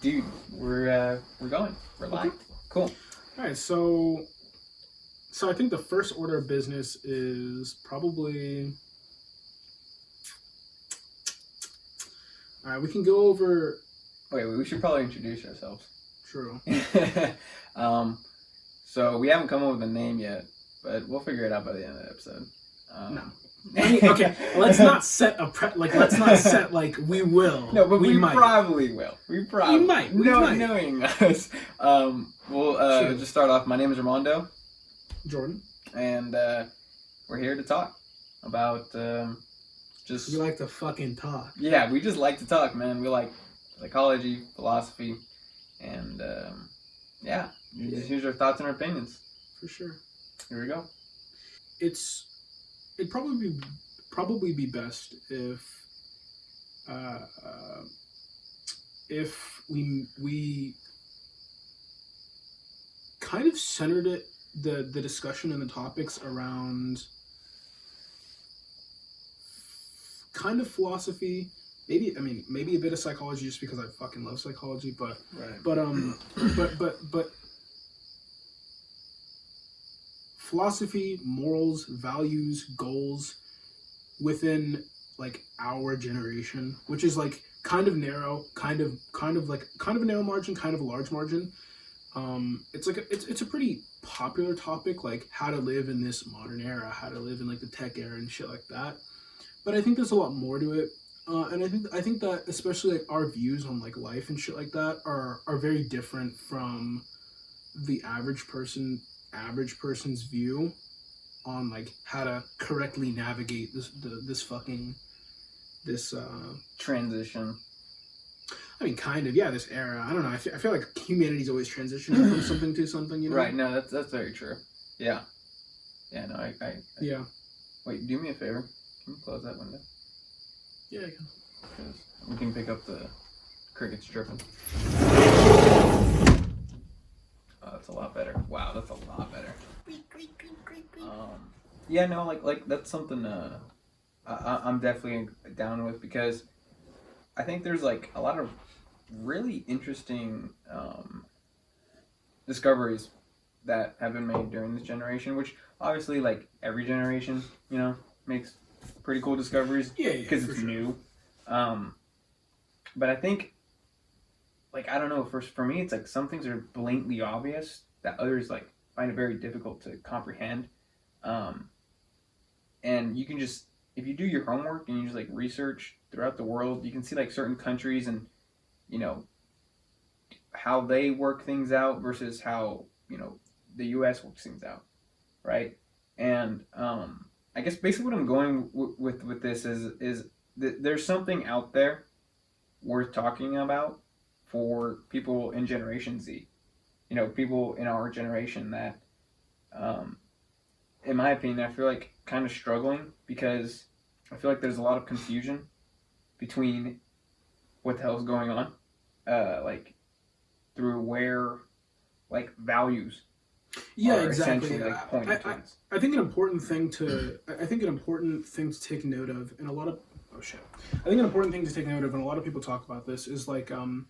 Dude, we're going. We're live. Cool. All right, so I think the first order of business is probably. All right, we can go over. Wait, we should probably introduce ourselves. True. So we haven't come up with a name yet, but we'll figure it out by the end of the episode. No. Okay, let's not set let's not set we will. No, but we might. probably will. We might. Knowing us. We'll just start off. My name is Armando. Jordan. And we're here to talk about just. We like to fucking talk. Yeah, we just like to talk, man. We like psychology, philosophy, and just here's our thoughts and our opinions. For sure. Here we go. It'd probably be best if we kind of centered the discussion and the topics around kind of philosophy, maybe a bit of psychology, just because I fucking love psychology, but philosophy, morals, values, goals within our generation, which is kind of narrow, kind of a narrow margin, kind of a large margin. It's a pretty popular topic, how to live in this modern era, how to live in the tech era and shit like that. But I think there's a lot more to it, and I think that especially our views on life and shit like that are very different from the average person's view on how to correctly navigate this transition. I mean, kind of, yeah, this era. I don't know. I feel like humanity's always transitioning from something to something, you know? Right. No, that's very true. Yeah. Yeah. No, I Yeah. Wait, do me a favor. Can you close that window? Yeah, I can. Because we can pick up the crickets chirping. Oh, that's a lot better. Wow, that's a lot better. Yeah, no, that's something I'm definitely down with, because I think there's a lot of really interesting discoveries that have been made during this generation, which obviously every generation, makes pretty cool discoveries. Yeah, because it's sure. new. But I think I don't know, for me it's some things are blatantly obvious that others find it very difficult to comprehend. And you can just, if you do your homework and you just research throughout the world, you can see certain countries and how they work things out versus how the US works things out, right? And I guess basically what I'm going with this is that there's something out there worth talking about for people in Generation Z, people in our generation that, in my opinion, I feel kind of struggling, because I feel there's a lot of confusion between what the hell is going on, through where values are exactly. essentially pointed towards. I think an important thing to take note of, and a lot of people talk about this is the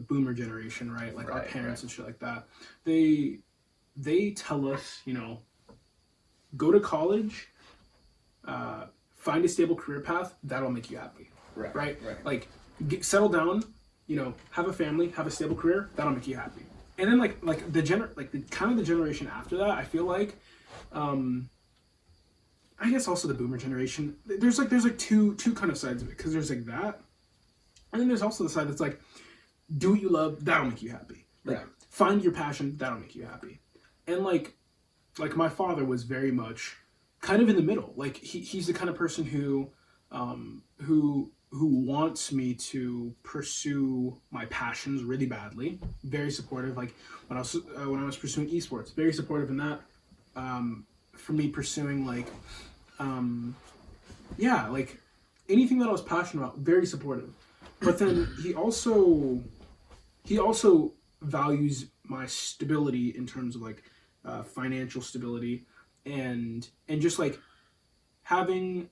boomer generation, right? Our parents and shit like that. They tell us, go to college, find a stable career path, that'll make you happy. Right. Settle down, have a family, have a stable career, that'll make you happy. And then the generation after that, I feel I guess also the boomer generation, there's two kind of sides of it, because there's that, and then there's also the side that's do what you love, that'll make you happy. Find your passion, that'll make you happy. And my father was very much kind of in the middle. He's the kind of person who wants me to pursue my passions really badly. Very supportive. When I was pursuing esports, very supportive in that. For me pursuing anything that I was passionate about, very supportive. But then he also values my stability in terms of financial stability and just having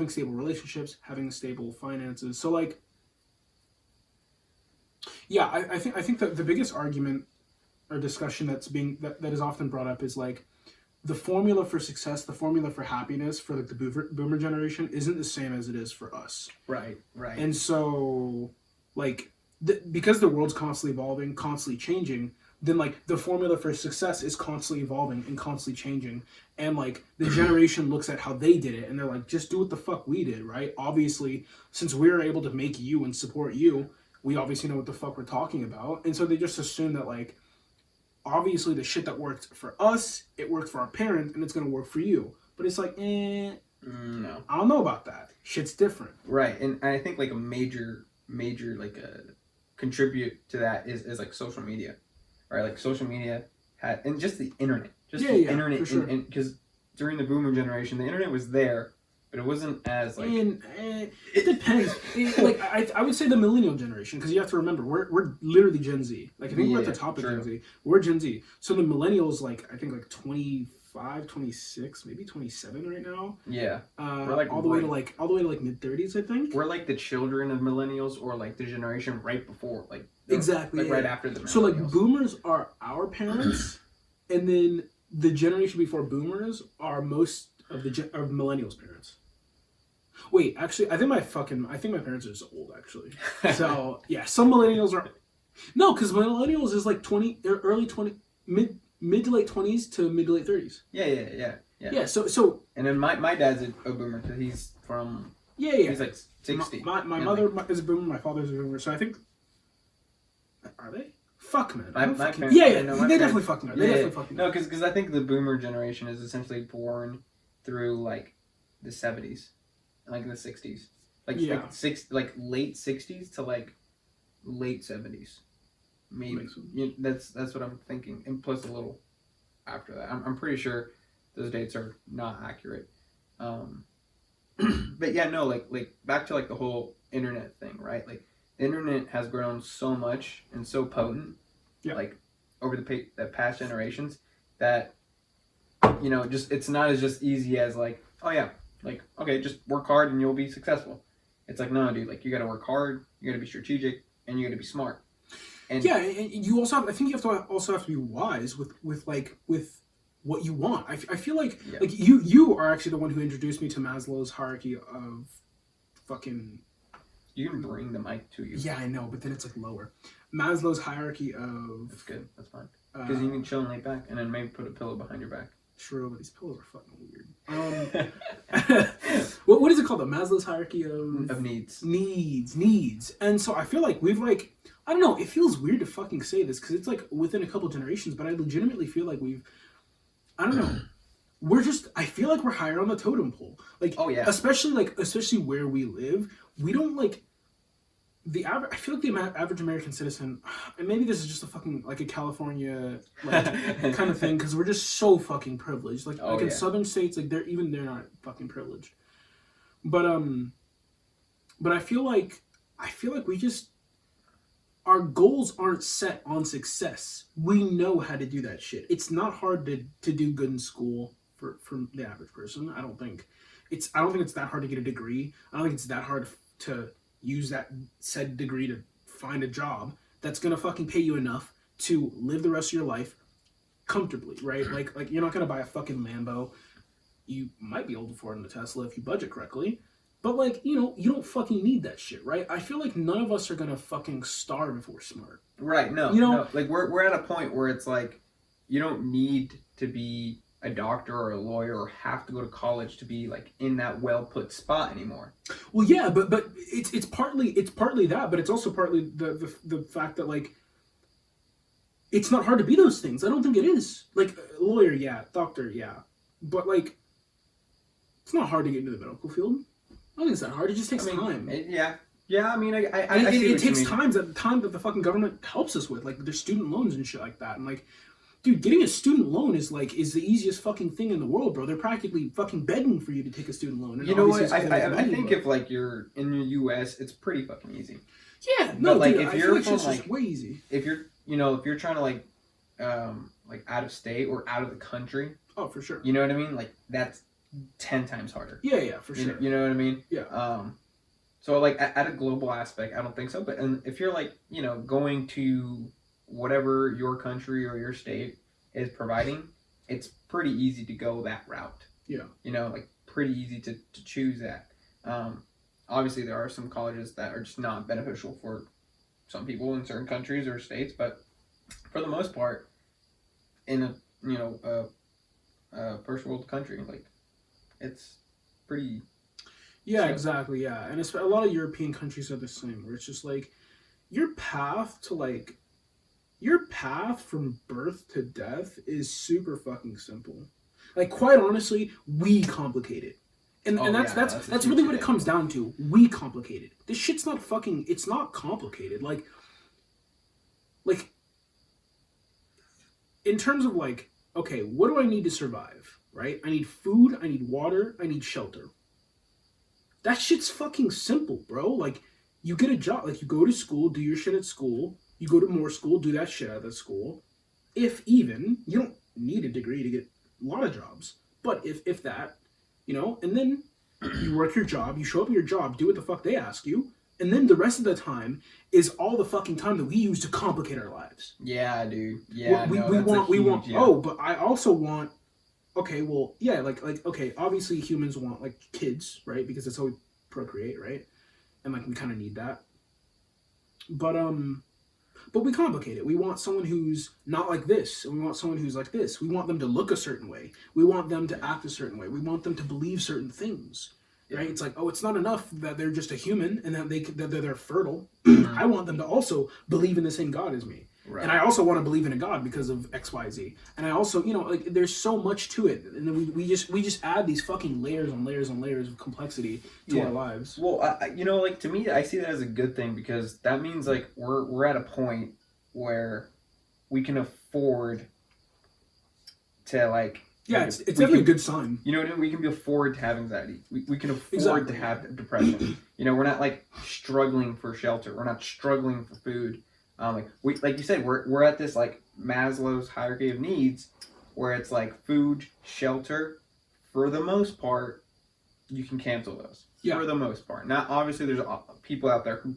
stable relationships, having stable finances. So Yeah, I think that the biggest argument or discussion that is often brought up is like the formula for success, the formula for happiness for like the boomer generation isn't the same as it is for us. Right. And so, like, because the world's constantly evolving, constantly changing, then like the formula for success is constantly evolving and constantly changing. And like the generation looks at how they did it and they're like, just do what the fuck we did, right? Obviously, since we're able to make you and support you, we obviously know what the fuck we're talking about. And so they just assume that like, obviously the shit that worked for us, it worked for our parents, and it's gonna work for you. But it's like, no, I don't know about that. Shit's different. Right, and I think like a major like contribute to that is like social media, right? Like social media had, and just the internet, internet, for sure. and because during the boomer generation, the internet was there, but it wasn't as like. And it depends. Like I would say the millennial generation, because you have to remember we're literally Gen Z. Like I think we're at the top of Gen Z. We're Gen Z. So the millennials, like I think like 25, 26, maybe 27 right now. Yeah. We're like all the way to like mid 30s, I think. We're like the children of millennials, or like the generation right before, like exactly, like right after the millennials. So like boomers are our parents, and then the generation before boomers are most of the of millennials' parents. Wait, actually, I think my parents are just old, actually. So yeah, some millennials are. No, because millennials is like early 20, mid to late 20s to mid to late 30s. Yeah. So. And then my dad's a boomer because he's from. Yeah. He's like 60. My mother is a boomer. My father's a boomer. So I think. Are they? Fuck man. My parents, they definitely fucking are. They definitely fucking are. No, because I think the boomer generation is essentially born through like the 70s, like the 60s, like late 60s to like late 70s, maybe. That's what I'm thinking, and plus a little after that. I'm pretty sure those dates are not accurate. But yeah, no, like back to like the whole internet thing, right? Like the internet has grown so much and so potent, like over the past generations, that just it's not as just easy as like, oh yeah, like okay, just work hard and you'll be successful. It's like, no, dude, like you got to work hard, you got to be strategic, and you got to be smart. And you also have, I think you have to be wise with what you want. I feel like like you are actually the one who introduced me to Maslow's hierarchy of fucking. You can bring the mic to you. Yeah, I know, but then it's like lower. Maslow's hierarchy of. That's good. That's fine. Because you can chill and lay back, and then maybe put a pillow behind your back. True, but these pillows are fucking weird. What is it called? The Maslow's hierarchy of needs. Needs. And so I feel like we've like, I don't know, it feels weird to fucking say this because it's like within a couple generations, but I legitimately feel like I don't know. I feel like we're higher on the totem pole. Like, oh yeah. Especially where we live, we don't like I feel like the average American citizen, and maybe this is just a fucking like a California like kind of thing because we're just so fucking privileged. Like in southern states, like they're not fucking privileged. But I feel like we just, our goals aren't set on success. We know how to do that shit. It's not hard to do good in school for the average person. I don't think it's that hard to get a degree. I don't think it's that hard to use that said degree to find a job that's gonna fucking pay you enough to live the rest of your life comfortably, right? Like you're not gonna buy a fucking Lambo. You might be able to afford a Tesla if you budget correctly, but like you don't fucking need that shit, right? I feel like none of us are gonna fucking starve if we're smart. Right? No, no. Like we're at a point where it's like you don't need to be a doctor or a lawyer or have to go to college to be like in that well put spot anymore. Well, yeah, but it's partly that, but it's also partly the fact that like it's not hard to be those things. I don't think it is. Like lawyer, yeah, doctor, yeah, but like it's not hard to get into the medical field. I don't think it's that hard. It just takes time. Yeah. I mean, it takes time that the fucking government helps us with, like there's student loans and shit like that, and like. Dude, getting a student loan is the easiest fucking thing in the world, bro. They're practically fucking begging for you to take a student loan. And you know what? I think if like you're in the U.S., it's pretty fucking easy. Yeah, no, but, like dude, if you're from like way easy. If you're trying to like out of state or out of the country. Oh, for sure. You know what I mean? Like that's 10 times harder. Yeah, for sure. You know what I mean? Yeah. So like at a global aspect, I don't think so. But and if you're like going to whatever your country or your state is providing, it's pretty easy to go that route. Yeah. Like pretty easy to choose that. Obviously, there are some colleges that are just not beneficial for some people in certain countries or states, but for the most part, in a first world country, like it's pretty. Yeah, chill. exactly. Yeah, and it's, a lot of European countries are the same, where it's just like your path from birth to death is super fucking simple. Like, quite honestly, we complicate it. And that's really what it comes down to. We complicate it. This shit's not fucking, it's not complicated. Like in terms of like, okay, what do I need to survive, right? I need food, I need water, I need shelter. That shit's fucking simple, bro. Like, you get a job, like you go to school, do your shit at school, you go to more school, do that shit at the school. If even, you don't need a degree to get a lot of jobs. But if that, and then you work your job, you show up at your job, do what the fuck they ask you, and then the rest of the time is all the fucking time that we use to complicate our lives. Yeah, dude. Yeah, we want. Yeah. Oh, but I also want. Okay, well, yeah, like okay, obviously humans want like kids, right? Because that's how we procreate, right? And like we kind of need that. But we complicate it. We want someone who's not like this, and we want someone who's like this. We want them to look a certain way. We want them to act a certain way. We want them to believe certain things, right? Yeah. It's like, oh, it's not enough that they're just a human and that they're fertile. I want them to also believe in the same God as me. Right. And I also want to believe in a God because of X, Y, Z. And I also, like, there's so much to it, and then we just add these fucking layers on layers on layers of complexity to our lives. Well, like to me, I see that as a good thing because that means like we're at a point where we can afford to like. Yeah, it's definitely a good sign. You know what I mean? We can afford to have anxiety. We can afford to have depression. We're not like struggling for shelter. We're not struggling for food. Like you said, we're at this like Maslow's hierarchy of needs, where it's like food, shelter. For the most part, you can cancel those. Yeah. For the most part, not obviously there's people out there who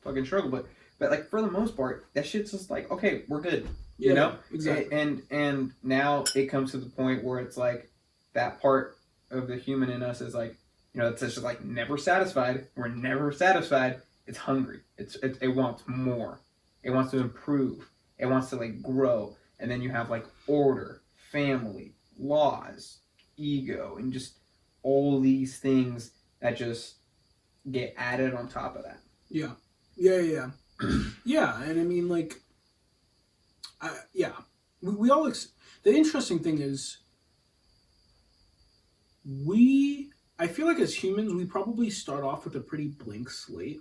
fucking struggle, but like for the most part, that shit's just like okay, we're good. Yeah, exactly. And now it comes to the point where it's like that part of the human in us is like it's just like never satisfied. We're never satisfied. It's hungry. It wants more. It wants to improve. It wants to like grow. And then you have like order, family, laws, ego, and just all these things that just get added on top of that. Yeah. Yeah. And I mean, like, we all, the interesting thing is, I feel like as humans, we probably start off with a pretty blank slate.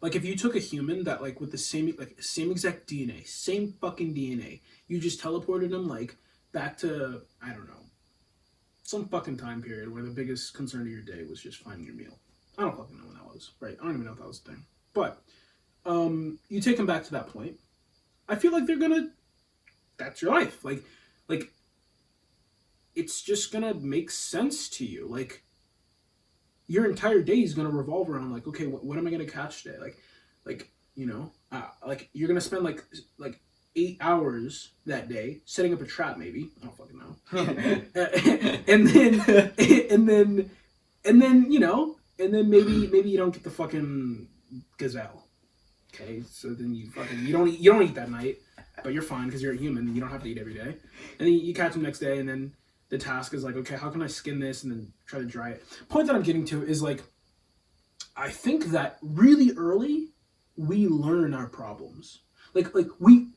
Like, if you took a human that, like, with the same exact DNA, same fucking DNA, you just teleported them, like, back to, I don't know, some fucking time period where the biggest concern of your day was just finding your meal. I don't fucking know when that was, right? I don't even know if that was a thing. But, you take them back to that point, I feel like that's your life. Like, it's just gonna make sense to you. Like, your entire day is going to revolve around like, okay, what am I going to catch today? Like you're going to spend like 8 hours that day setting up a trap, maybe. I don't fucking know. and then maybe you don't get the fucking gazelle. Okay. So then you don't eat that night, but you're fine because you're a human and you don't have to eat every day. And then you catch them next day, and then the task is like, okay, how can I skin this and then try to dry it? Point that I'm getting to is like, I think that really early we learn our problems. Like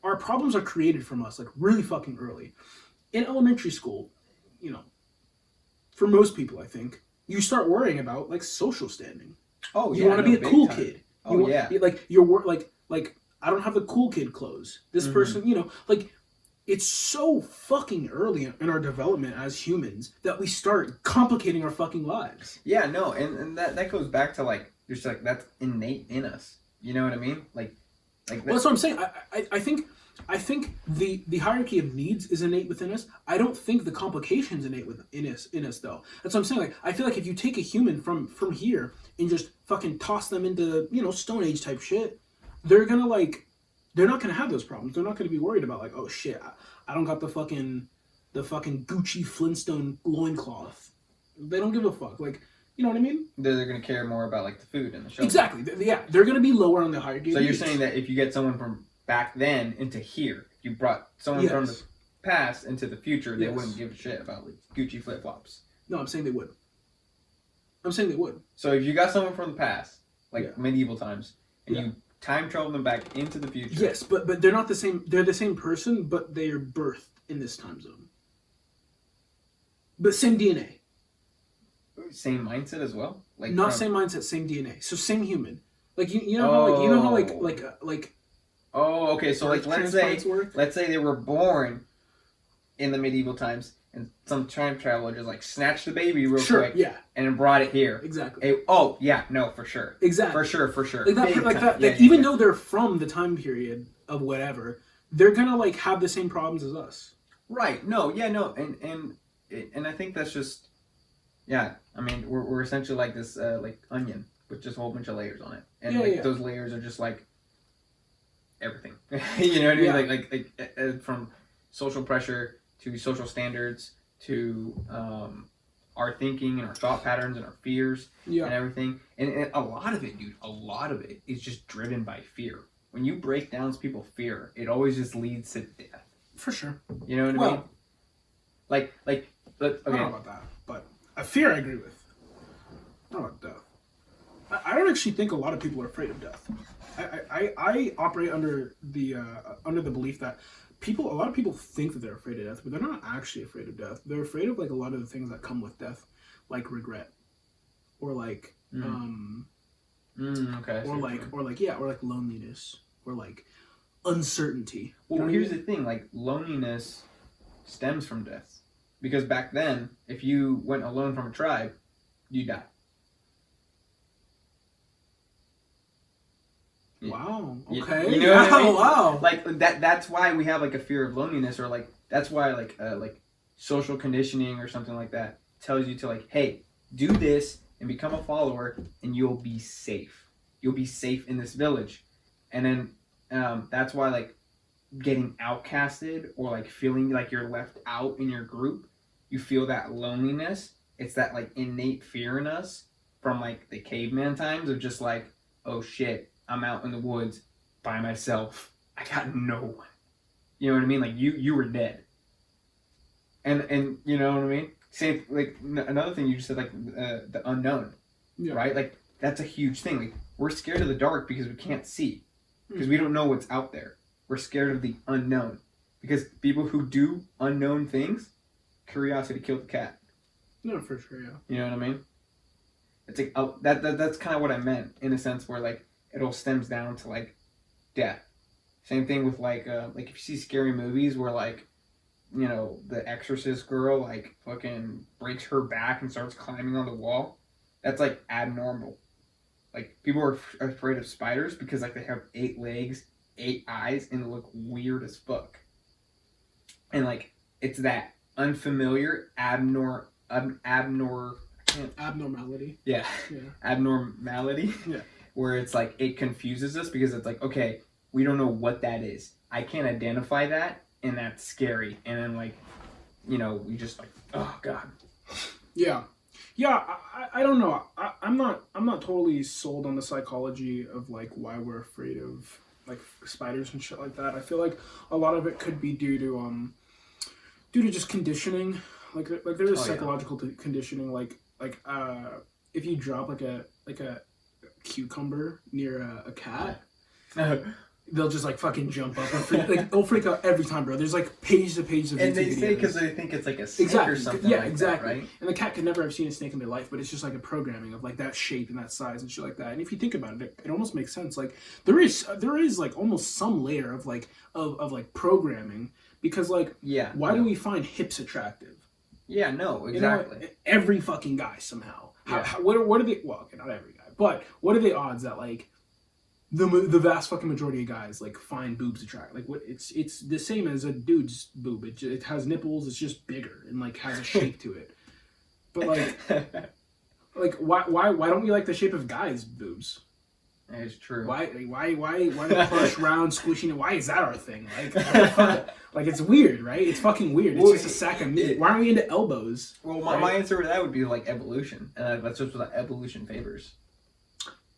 our problems are created from us like really fucking early. In elementary school, for most people, I think you start worrying about like social standing. Oh, you want to be a cool kid. Yeah. Like I don't have the cool kid clothes. This person, like. It's so fucking early in our development as humans that we start complicating our fucking lives. Yeah, no, and that goes back to like just like that's innate in us. You know what I mean? Like well, that's what I'm saying. I think the hierarchy of needs is innate within us. I don't think the complications innate in us though. That's what I'm saying. Like I feel like if you take a human from here and just fucking toss them into, you know, Stone Age type shit, they're gonna like, they're not gonna have those problems. They're not gonna be worried about like, oh shit, I don't got the fucking Gucci Flintstone loincloth. They don't give a fuck. Like, you know what I mean? They're going to care more about like the food and the shelter. Exactly. Yeah, they're going to be lower on the hierarchy. So you're saying that if you get someone from back then into here, you brought someone from the past into the future, they wouldn't give a shit about like Gucci flip flops. No, I'm saying they would. I'm saying they would. So if you got someone from the past, like medieval times, and you time travel them back into the future. Yes, but they're not the same. They're the same person, but they are birthed in this time zone. But same DNA. Same mindset as well. Like not same mindset, same DNA. So same human. Like you know how like. Oh, okay. So like let's say they were born in the medieval times, and some time traveler just like snatched the baby real quick, and then brought it here. Exactly. For sure. Exactly. For sure. Like that. Even though they're from the time period of whatever, they're gonna like have the same problems as us. Right. No. Yeah. No. And I think that's just. Yeah, I mean, we're essentially like this, like onion with just a whole bunch of layers on it, and those layers are just like everything. You know what I mean? Yeah. Like from social pressure to social standards to our thinking and our thought patterns and our fears and everything. And a lot of it, dude, is just driven by fear. When you break down people's fear, it always just leads to death. For sure. You know what I mean? Like, okay. I don't know about that, but. Fear, I agree with. Not about death. I don't actually think a lot of people are afraid of death. I operate under the belief that a lot of people think that they're afraid of death, but they're not actually afraid of death. They're afraid of like a lot of the things that come with death, like regret, or like okay, or like loneliness, or like uncertainty. Well, here's the thing: like loneliness stems from death. Because back then, if you went alone from a tribe, you die. Wow. Okay. You know what I mean? Wow. Like that's why we have like a fear of loneliness, or like that's why like social conditioning or something like that tells you to like, hey, do this and become a follower, and you'll be safe. You'll be safe in this village, and then that's why like getting outcasted or like feeling like you're left out in your group, you feel that loneliness. It's that like innate fear in us from like the caveman times of just like, oh shit, I'm out in the woods by myself. I got no one. You know what I mean? Like you were dead. And you know what I mean? Same like another thing you just said, like the unknown, right? Like that's a huge thing. Like we're scared of the dark because we can't see, because we don't know what's out there. We're scared of the unknown, because people who do unknown things, curiosity killed the cat. No, for sure, yeah. You know what I mean? It's like that's kind of what I meant in a sense, where like it all stems down to like death. Same thing with like if you see scary movies where like, you know, the exorcist girl like fucking breaks her back and starts climbing on the wall. That's like abnormal. Like people are afraid of spiders because like they have 8 legs, 8 eyes, and look weird as fuck. And like it's that unfamiliar abnormality. Yeah. Abnormality. Yeah. Where it's like it confuses us because it's like, okay, we don't know what that is. I can't identify that, and that's scary. And then like, you know, we just like, oh god. Yeah. Yeah, I don't know. I'm not totally sold on the psychology of like why we're afraid of like spiders and shit like that. I feel like a lot of it could be due to just conditioning. Like there's a psychological conditioning. Like if you drop like a cucumber near a cat, they'll just like fucking jump up and they'll freak out every time, bro. There's like pages of YouTube and they say because they think it's like a snake or something. Yeah, like exactly. That, right? And the cat could never have seen a snake in their life, but it's just like a programming of like that shape and that size and shit like that. And if you think about it, it almost makes sense. Like there is like almost some layer of like programming, because like why do we find hips attractive? Yeah, no, exactly. You know, every fucking guy somehow. What are the okay, not every guy, but what are the odds that like the vast fucking majority of guys like find boobs attractive? Like what it's the same as a dude's boob. It has nipples. It's just bigger and like has a shape to it. But like Like, why don't we like the shape of guys' boobs? It's true. Why the plush, round, squishy? Why is that our thing? Like, what the fuck? Like, it's weird, right? It's fucking weird. It's just a sack of meat. Why aren't we into elbows? Well, my answer to that would be like evolution, and that's just what evolution favors.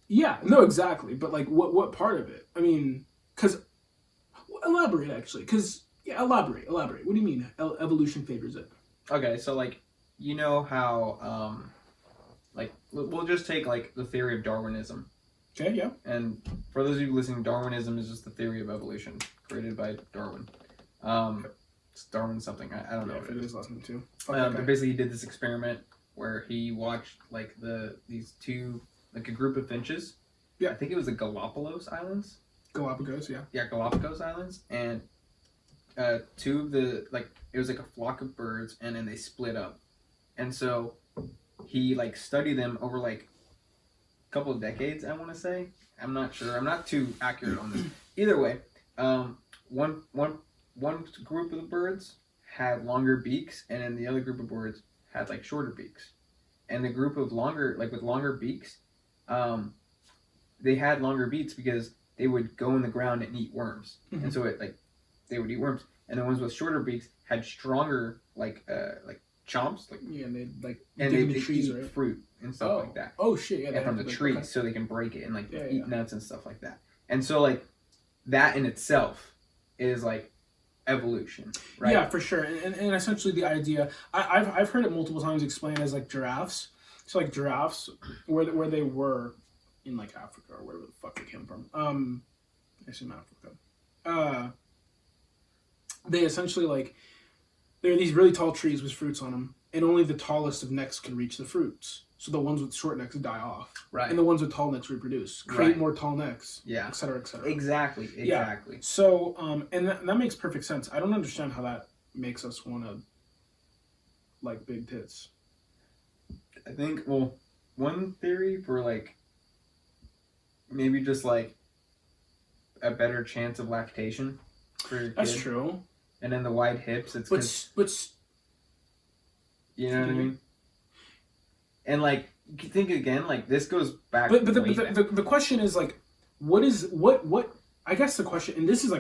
Yeah, no, exactly. But like, what part of it? I mean, because elaborate actually. Because elaborate. What do you mean? Evolution favors it. Okay, so like, you know how like we'll just take like the theory of Darwinism. Okay, yeah. And for those of you listening, Darwinism is just the theory of evolution created by Darwin. It's Darwin something. I don't know what it is. Listening to. But basically, he did this experiment where he watched like these two, like a group of finches. Yeah. I think it was the Galapagos Islands. Galapagos, yeah. Yeah, Galapagos Islands, and two of the it was like a flock of birds, and then they split up, and so he like studied them over like a couple of decades. I want to say. I'm not sure. I'm not too accurate on this. Either way, one group of the birds had longer beaks, and then the other group of birds had like shorter beaks. And the group of with longer beaks, they had longer beaks because they would go in the ground and eat worms, and so they would eat worms. And the ones with shorter beaks had stronger chomps, and they trees, eat right? fruit and stuff like that. Oh shit! Yeah, and from the trees, so they can break it and eat nuts and stuff like that. And so that in itself is like evolution, right? Yeah, for sure. And essentially the idea I've heard it multiple times explained as like giraffes. So like giraffes where they were in like Africa or wherever the fuck they came from. I assume Africa. They essentially there are these really tall trees with fruits on them, and only the tallest of necks can reach the fruits. So the ones with short necks die off, right? And the ones with tall necks reproduce, create more tall necks, yeah, et cetera, et cetera. Exactly. Yeah. So and that makes perfect sense. I don't understand how that makes us want to like big tits. I think one theory for maybe just a better chance of lactation for your kid. That's true. And then the wide hips, it's but you know what I mean? And think again, this goes back. But the question is what I guess the question, and this is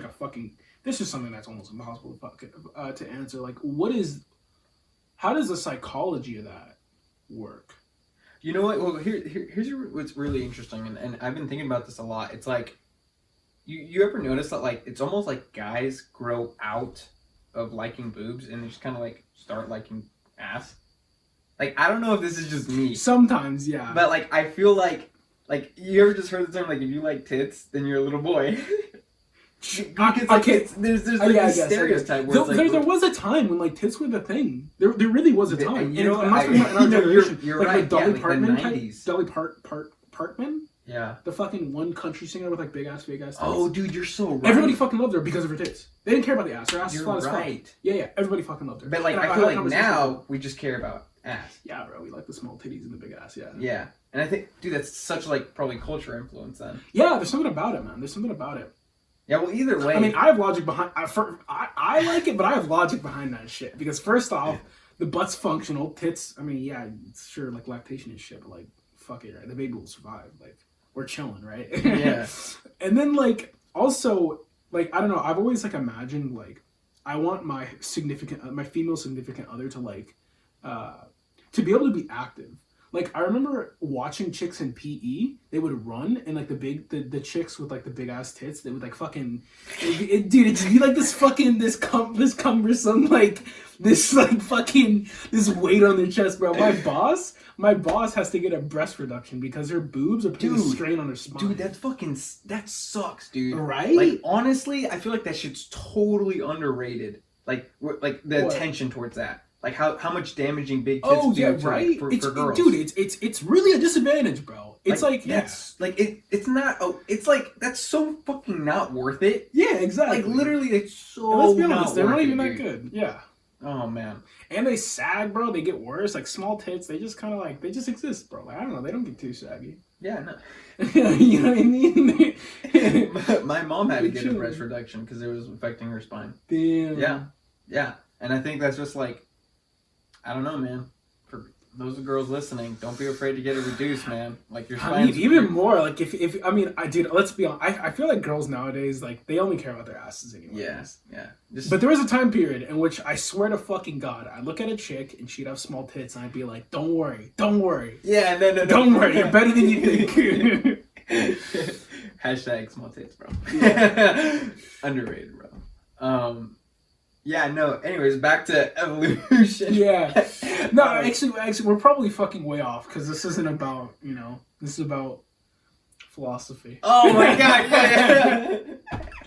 this is something that's almost impossible to answer. How does the psychology of that work? You know what? Well, here's what's really interesting, and I've been thinking about this a lot. It's you ever notice that it's almost like guys grow out of liking boobs and they just kind of start liking ass. I don't know if this is just me. Sometimes, yeah. But I feel like you ever just heard the term if you like tits, then you're a little boy. Because there's this stereotype where there was a time when tits were the thing. There really was a time. You know, I'm not talking about in our generation. You're right. Dolly The Parton 90s. Dolly Parton. Yeah. The fucking one country singer with big ass tits. Oh, dude, you're so right. Everybody fucking loved her because of her tits. They didn't care about the ass. Her ass was flat as fuck. Right. Yeah. Everybody fucking loved her. But I feel now we just care about ass. Yeah, bro. We like the small titties and the big ass. Yeah. Yeah. And I think, dude, that's such probably culture influence then. Yeah, there's something about it, man. There's something about it. Yeah, well, either way. I mean, I have logic behind. I like it, but I have logic behind that shit. Because first off, the butt's functional. Tits. I mean, yeah, sure, lactation and shit, but fuck it, right? The baby will survive. We're chilling, right? Yeah. And then also I don't know. I've always imagined I want my female significant other to be able to be active. I remember watching chicks in PE. They would run, and the chicks with the big ass tits, they would dude, it'd be this cumbersome this weight on their chest, bro. My boss has to get a breast reduction because her boobs are putting a strain on her spine. Dude, that sucks, dude. Right? Honestly, I feel that shit's totally underrated. The attention towards that. How much damaging big tits do right? for girls. Dude, it's really a disadvantage, bro. It's it's not. It's that's so fucking not worth it. Yeah, exactly. Literally, it's so. And let's be honest, they're not even that good. Yeah. Oh man. And they sag, bro. They get worse. Small tits, they just kind of they just exist, bro. I don't know. They don't get too saggy. Yeah, no. You know what I mean? My mom had to get a breast reduction because it was affecting her spine. Damn. Yeah, and I think that's just I don't know, man. For those girls listening, don't be afraid to get it reduced, man. Like your I mean, spine's even more like if I mean, I did. Let's be honest. I feel like girls nowadays like they only care about their asses anyway. Yeah. But there was a time period in which I swear to fucking God, I'd look at a chick and she'd have small tits, and I'd be like, "Don't worry." Yeah, no. Don't worry, you're better than you think. Hashtag small tits, bro. Yeah. Underrated, bro. Yeah, no. Anyways, back to evolution. Yeah. No, actually, we're probably fucking way off because this isn't about, this is about philosophy. Oh my god. Yeah.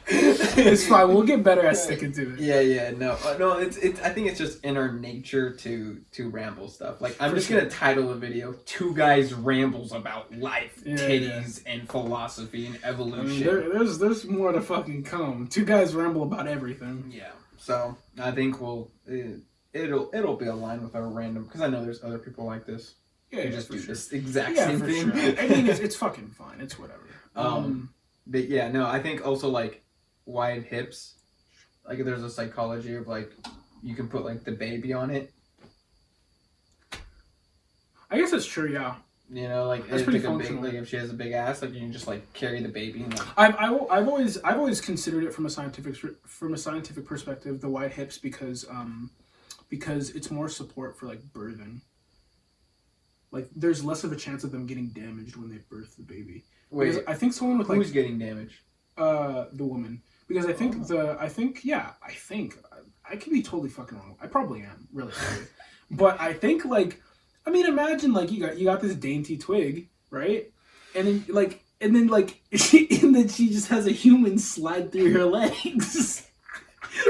It's fine. We'll get better at sticking to it. Yeah. No. It's. I think it's just in our nature to ramble stuff. Like I'm just gonna title the video "Two Guys Rambles About Life, Titties, and Philosophy and Evolution." I mean, there's more to fucking come. Two guys ramble about everything. Yeah. So I think it'll be aligned with our random, because I know there's other people like this. Yeah, just do sure. this exact same thing. Sure. I mean, it's fucking fine. It's whatever. But yeah, no, I think also like wide hips, like there's a psychology of like you can put like the baby on it. I guess that's true. Yeah. You know, like that's pretty functional. Like if she has a big ass, like you can just like carry the baby. And, like... I've always considered it from a scientific perspective, the wide hips, because it's more support for like birthing. Like there's less of a chance of them getting damaged when they birth the baby. Wait, because I think someone with who's getting damaged? The woman, because I think I could be totally fucking wrong. I probably am, really sorry. But I think like. I mean, imagine like you got this dainty twig, right? And then she just has a human slide through her legs,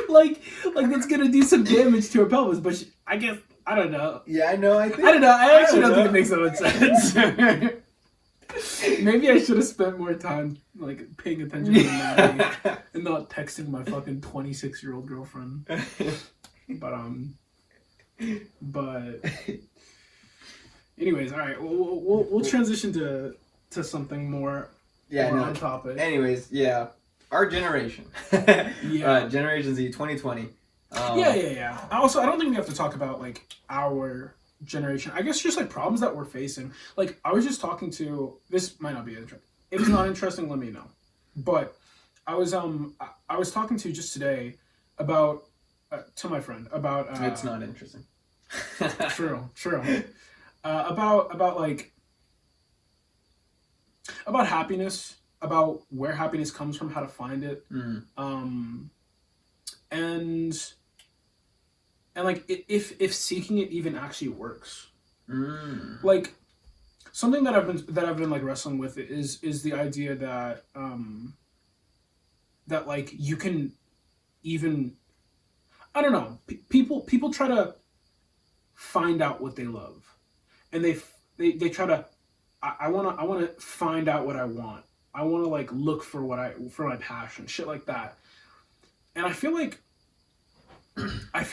like that's gonna do some damage to her pelvis. But I guess I don't know. Yeah, I know. I don't know. I actually don't think it makes that much sense. Maybe I should have spent more time like paying attention to that and not texting my fucking 26-year-old girlfriend. But. Anyways, all right, we'll transition to something more on topic. Anyways, yeah, our generation, Generation Z, 2020. Yeah. Also, I don't think we have to talk about like our generation. I guess just like problems that we're facing. Like I was just talking to. This might not be interesting. If it's not interesting, let me know. But I was talking to just today about to my friend about. It's not interesting. True. About happiness, about where happiness comes from, how to find it, and like if seeking it even actually works. Like something that I've been like wrestling with is the idea that that like you can even, I don't know, people try to find out what they love. And they try to. I want to find out what I want. I want to like look for my passion, shit like that. And I feel like I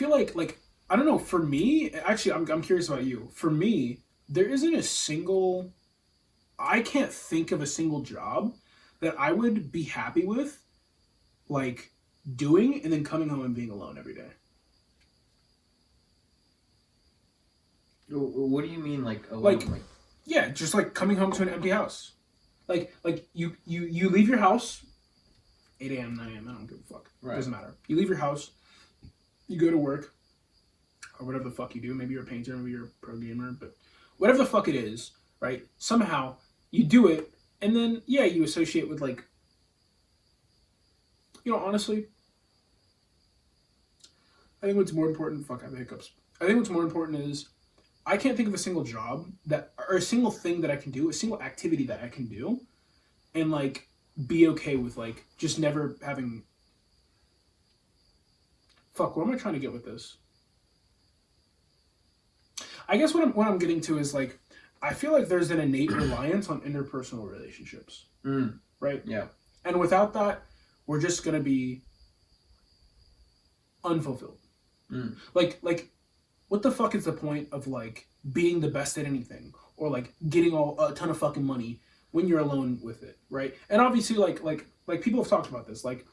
don't know. For me, actually, I'm curious about you. For me, there isn't a single. I can't think of a single job that I would be happy with, like doing and then coming home and being alone every day. What do you mean, like alone? Like, yeah, just like coming home to an empty house. Like you leave your house, 8 a.m., 9 a.m., I don't give a fuck. Right. It doesn't matter. You leave your house, you go to work, or whatever the fuck you do. Maybe you're a painter, maybe you're a pro gamer, but whatever the fuck it is, right? Somehow you do it, and then you associate with like, honestly, I think what's more important. Fuck, I have hiccups. I think what's more important is. I can't think of a single job or a single thing that I can do, a single activity that I can do, and like be okay with like just never having. Fuck, what am I trying to get with this? I guess what I'm getting to is like, I feel like there's an innate reliance on interpersonal relationships, right? Yeah, and without that, we're just gonna be unfulfilled. Like. What the fuck is the point of like being the best at anything or like getting a ton of fucking money when you're alone with it, right? And obviously like people have talked about this, like,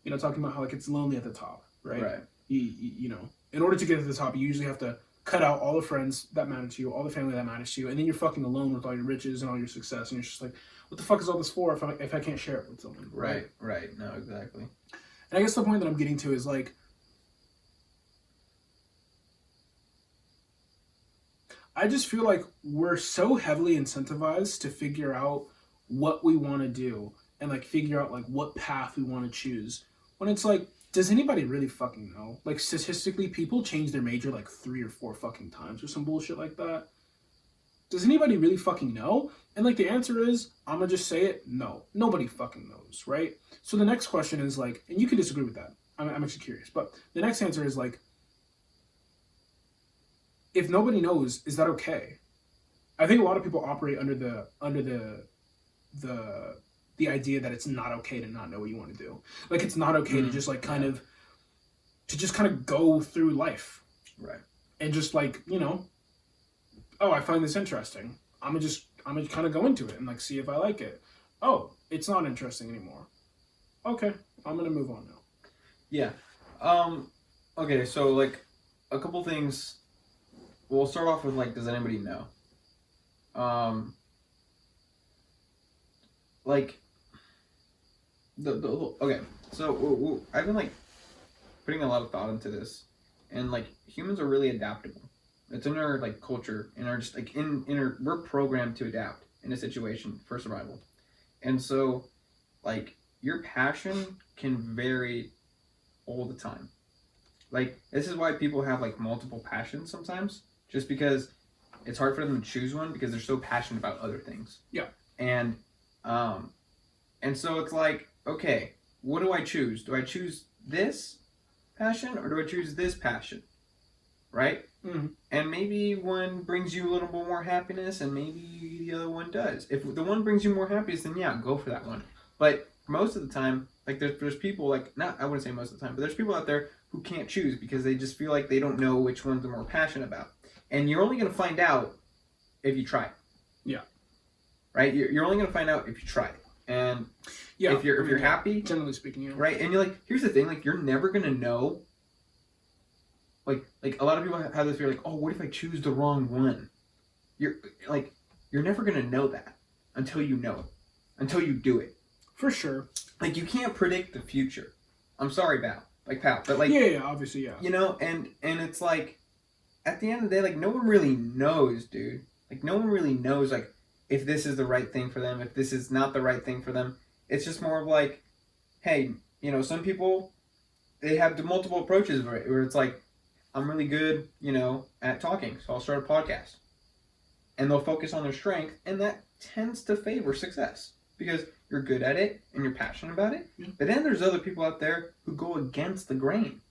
talking about how like it's lonely at the top, right? Right. You know, in order to get to the top, you usually have to cut out all the friends that matter to you, all the family that matters to you, and then you're fucking alone with all your riches and all your success, and you're just like, what the fuck is all this for if I can't share it with someone? Right. No, exactly. And I guess the point that I'm getting to is like, I just feel like we're so heavily incentivized to figure out what we want to do and like figure out like what path we want to choose. When it's like, does anybody really fucking know? Like statistically, people change their major like 3 or 4 fucking times or some bullshit like that. Does anybody really fucking know? And like the answer is, I'm gonna just say it, no. Nobody fucking knows, right? So the next question is like, and you can disagree with that. I'm actually curious, but the next answer is like, if nobody knows, is that okay? I think a lot of people operate under the idea that it's not okay to not know what you want to do. Like it's not okay to just like kind of go through life. Right. And just like, you know, oh, I find this interesting. I'm gonna kind of go into it and like see if I like it. Oh, it's not interesting anymore. Okay, I'm gonna move on now. Yeah. Okay, so like a couple things. We'll start off with like, does anybody know? Like okay, so I've been like putting a lot of thought into this, and like humans are really adaptable. It's in our like culture, and our just like in our, we're programmed to adapt in a situation for survival, and so like your passion can vary all the time. Like this is why people have like multiple passions sometimes, just because it's hard for them to choose one because they're so passionate about other things. Yeah. And so it's like, okay, what do I choose? Do I choose this passion or do I choose this passion? Right? Mm-hmm. And maybe one brings you a little bit more happiness and maybe the other one does. If the one brings you more happiness, then yeah, go for that one. But most of the time, like there's people like, not, I wouldn't say most of the time, but there's people out there who can't choose because they just feel like they don't know which ones they're more passionate about. And you're only going to find out if you try. Yeah. Right? You're only going to find out if you try. And yeah, if you're happy, generally speaking, yeah. Right? And you're like, here's the thing, like you're never going to know. Like a lot of people have this fear like, oh, what if I choose the wrong one? You're never going to know that until you know it. Until you do it. For sure. Like you can't predict the future. I'm sorry, pal, but like yeah, obviously, yeah. You know, and it's like at the end of the day, like no one really knows, dude. Like no one really knows like if this is the right thing for them, if this is not the right thing for them. It's just more of like, hey, you know, some people they have the multiple approaches where it's like, I'm really good, you know, at talking, so I'll start a podcast. And they'll focus on their strength, and that tends to favor success because you're good at it and you're passionate about it. Yeah. But then there's other people out there who go against the grain.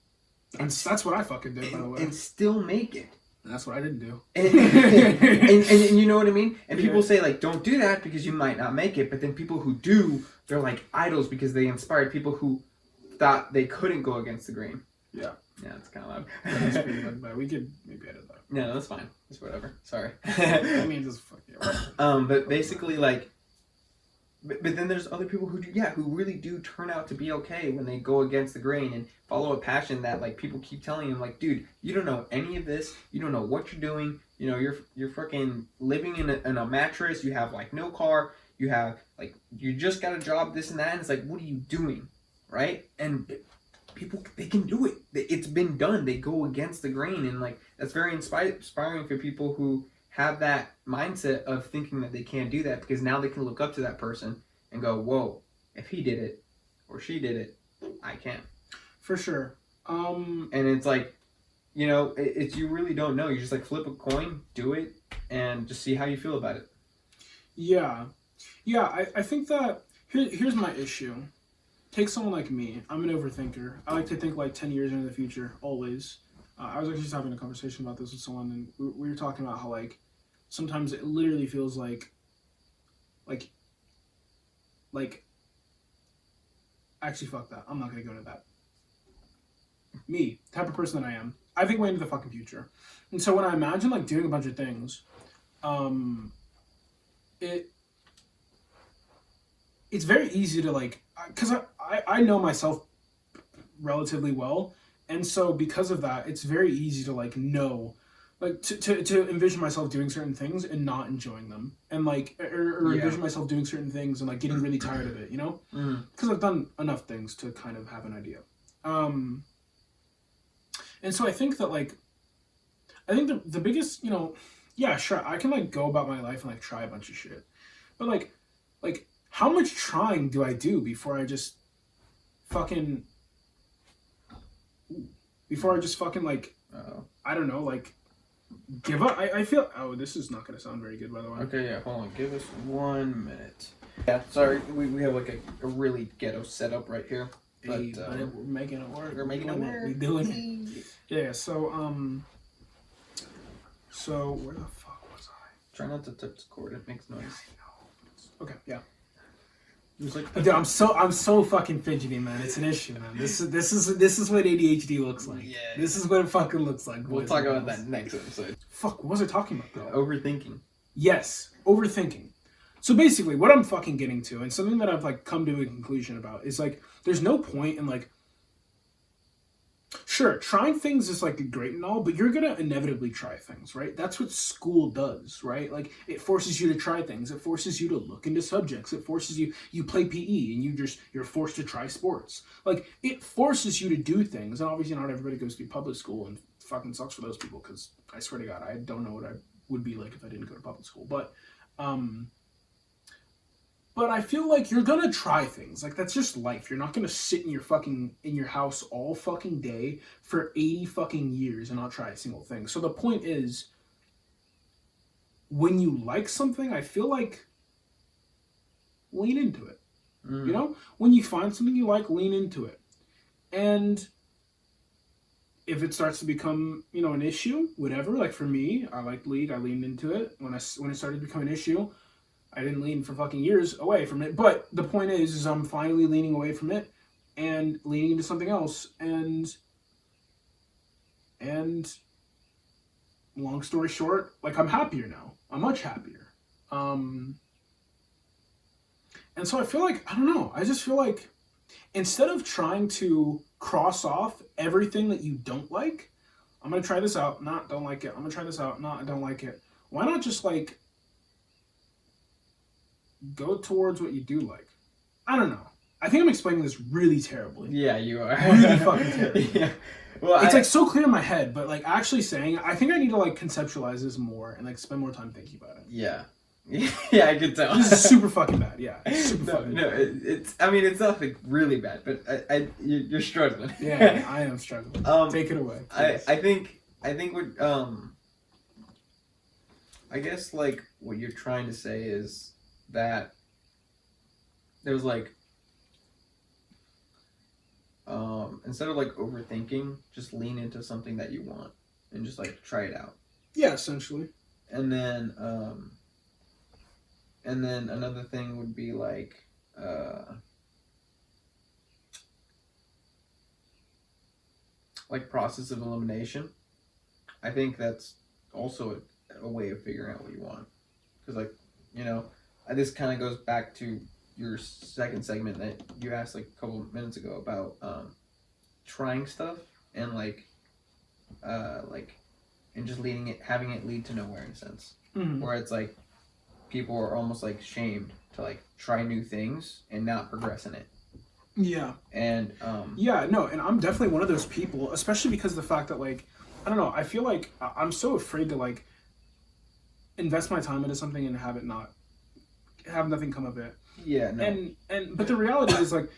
And that's what I fucking did, by the way. And still make it. And that's what I didn't do. And you know what I mean? And people Yeah. say, like, don't do that because you might not make it. But then people who do, they're like idols because they inspired people who thought they couldn't go against the grain. Yeah. Yeah, it's kind of loud. That's pretty bad. We could maybe edit that. No, that's fine. It's whatever. Sorry. I mean, just fuck yeah. But basically, like, but then there's other people who do, who really do turn out to be okay when they go against the grain and follow a passion that like people keep telling them like, dude, you don't know any of this, you don't know what you're doing, you know, you're freaking living in a mattress, you have like no car, you have like you just got a job, this and that, and it's like, what are you doing, right? And people, they can do it. It's been done. They go against the grain, and like that's very inspiring for people who have that mindset of thinking that they can't do that because now they can look up to that person and go, whoa, if he did it or she did it, I can. For sure. And it's like, you know, it's you really don't know. You just like flip a coin, do it, and just see how you feel about it. Yeah. Yeah, I think that here's my issue. Take someone like me. I'm an overthinker. I like to think like 10 years into the future, always. I was actually just having a conversation about this with someone, and we were talking about how like sometimes it literally feels like actually fuck that. I'm not gonna go into that. Me, type of person that I am, I think way into the fucking future. And so when I imagine like doing a bunch of things, it's very easy to like, because I know myself relatively well, and so because of that, it's very easy to like know like to envision myself doing certain things and not enjoying them, and like or envision myself doing certain things and like getting really tired of it, you know, because I've done enough things to kind of have an idea. And so I think that like the biggest, you know, yeah, sure, I can like go about my life and like try a bunch of shit, but like how much trying do I do before I just fucking like I don't know, like give up. I feel, oh, this is not gonna sound very good, by the way. Okay, yeah, hold on, give us 1 minute. Yeah, sorry, we have like a really ghetto setup right here, but we're making it work. We're making it work. We're doing it. Yeah. So where the fuck was I? Try not to touch the cord; it makes noise. Okay, yeah. Like, dude, I'm so fucking fidgety, man. It's an issue, man. This is what ADHD looks like. Yeah. This is what it fucking looks like. We'll talk about that next episode. Fuck, what was I talking about, though? Overthinking. Yes, overthinking. So basically, what I'm fucking getting to, and something that I've like come to a conclusion about, is like, there's no point in like, sure, trying things is like great and all, but you're gonna inevitably try things, right? That's what school does, right? Like, it forces you to try things. It forces you to look into subjects. It forces you play PE and you're forced to try sports. Like, it forces you to do things. And obviously not everybody goes through public school, and fucking sucks for those people, because I swear to God, I don't know what I would be like if I didn't go to public school. But I feel like you're gonna try things. Like, that's just life. You're not gonna sit in your house all fucking day for 80 fucking years and not try a single thing. So the point is, when you like something, I feel like lean into it. You know? When you find something you like, lean into it. And if it starts to become, you know, an issue, whatever, like for me, I liked league, I leaned into it. When it started to become an issue, I didn't lean for fucking years away from it. But the point is I'm finally leaning away from it and leaning into something else. And long story short, like, I'm happier now. I'm much happier. And so I feel like, I don't know, I just feel like instead of trying to cross off everything that you don't like, I'm going to try this out. Nah, don't like it. I'm going to try this out. Nah, I don't like it. Why not just like go towards what you do like? I don't know. I think I'm explaining this really terribly. Yeah, you are. Really fucking terribly. Yeah. Well, it's like so clear in my head, but like actually saying, I think I need to like conceptualize this more and like spend more time thinking about it. Yeah. Yeah, I can tell. This is super fucking bad. Yeah, it's super fucking bad. It's. I mean, it's nothing really bad, but you're struggling. Yeah, I am struggling. Take it away. I think what I guess like what you're trying to say is that there's like instead of like overthinking, just lean into something that you want and just like try it out. Yeah, essentially. And then another thing would be like process of elimination. I think that's also a way of figuring out what you want, because like, you know, this kind of goes back to your second segment that you asked like a couple of minutes ago about trying stuff and like and just having it lead to nowhere in a sense. Where it's like people are almost like shamed to like try new things and not progress in it. Yeah. And yeah, no, and I'm definitely one of those people, especially because of the fact that like, I don't know, I feel like I'm so afraid to like invest my time into something and have nothing come of it. Yeah, no. But the reality is like,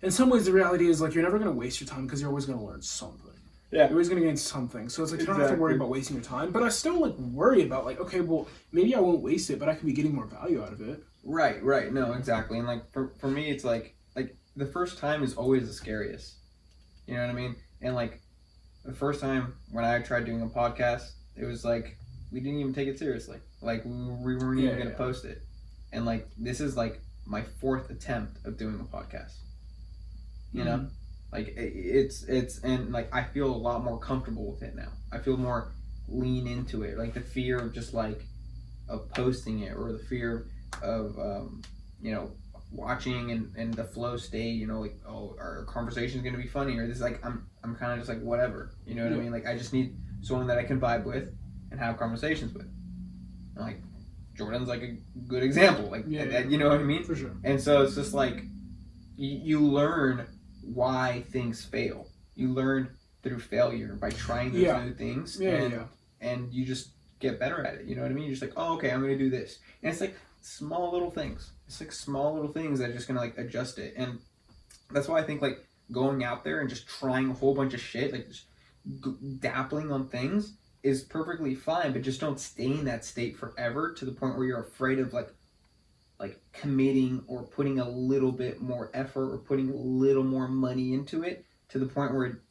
in some ways the reality is like, you're never going to waste your time because you're always going to learn something. Yeah. You're always going to gain something. So it's like, you don't have to worry about wasting your time, but I still like worry about like, okay, well, maybe I won't waste it, but I could be getting more value out of it. Right. No, exactly. And like for me, it's like the first time is always the scariest. You know what I mean? And like the first time when I tried doing a podcast, it was like, we didn't even take it seriously. Like we weren't even going to post it. And like, this is like my 4th attempt of doing a podcast, you know? Like it's and like, I feel a lot more comfortable with it now. I feel more lean into it. Like the fear of just like, of posting it, or the fear of, you know, watching and the flow state, you know, like, oh, our conversation is going to be funny, or this, like, I'm kind of just like, whatever, you know what I mean? Like, I just need someone that I can vibe with, and have conversations with. And, like, Jordan's like a good example. Like, you know what I mean? For sure. And so it's just like you learn why things fail. You learn through failure by trying those new things, and you just get better at it. You know what I mean? You're just like, oh, okay, I'm gonna do this, and it's like small little things. It's like small little things that are just gonna like adjust it, and that's why I think like going out there and just trying a whole bunch of shit, like just dabbling on things, is perfectly fine, but just don't stay in that state forever to the point where you're afraid of like committing or putting a little bit more effort or putting a little more money into it to the point where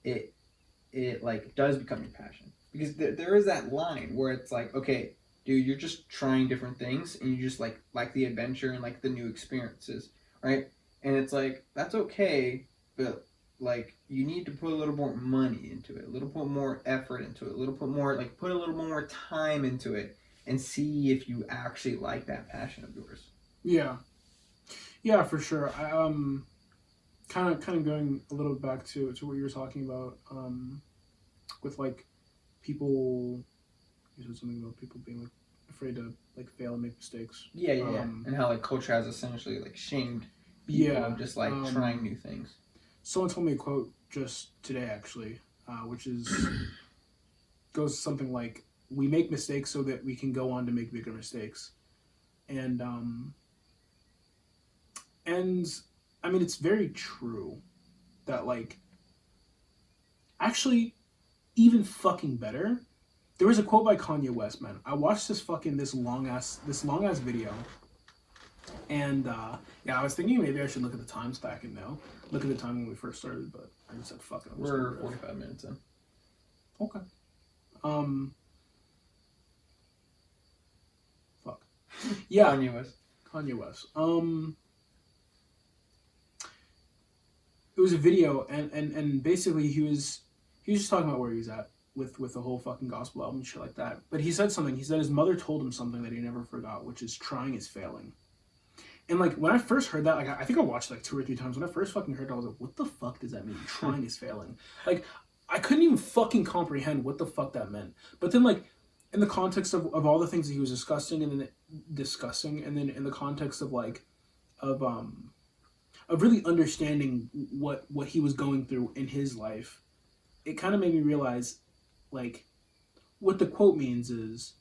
it like does become your passion. Because there is that line where it's like, okay, dude, you're just trying different things and you just like the adventure and like the new experiences, right? And it's like, that's okay, but like you need to put a little more money into it, a little bit more effort into it, a little bit more, like put a little more time into it and see if you actually like that passion of yours. Yeah, for sure. I kind of going a little back to what you were talking about with like people. You said something about people being like afraid to like fail and make mistakes. Yeah. And how like culture has essentially like shamed people of just like trying new things. Someone told me a quote just today, actually, which goes something like, "We make mistakes so that we can go on to make bigger mistakes," and I mean, it's very true that like, actually, even fucking better. There was a quote by Kanye West, man. I watched this long ass video. And, I was thinking maybe I should look at the times back and know. Look at the time when we first started, but I just said, fuck it. We're 45 minutes in. Okay. Fuck. Yeah. Kanye West. It was a video, and basically he was just talking about where he was at with the whole fucking gospel album and shit like that. But he said something. He said his mother told him something that he never forgot, which is trying is failing. And like when I first heard that, like I think I watched like 2 or 3 times. When I first fucking heard it, I was like, what the fuck does that mean? Trying is failing. Like I couldn't even fucking comprehend what the fuck that meant. But then like in the context of all the things that he was discussing, and then in the context of like of really understanding what he was going through in his life, it kind of made me realize like what the quote means is,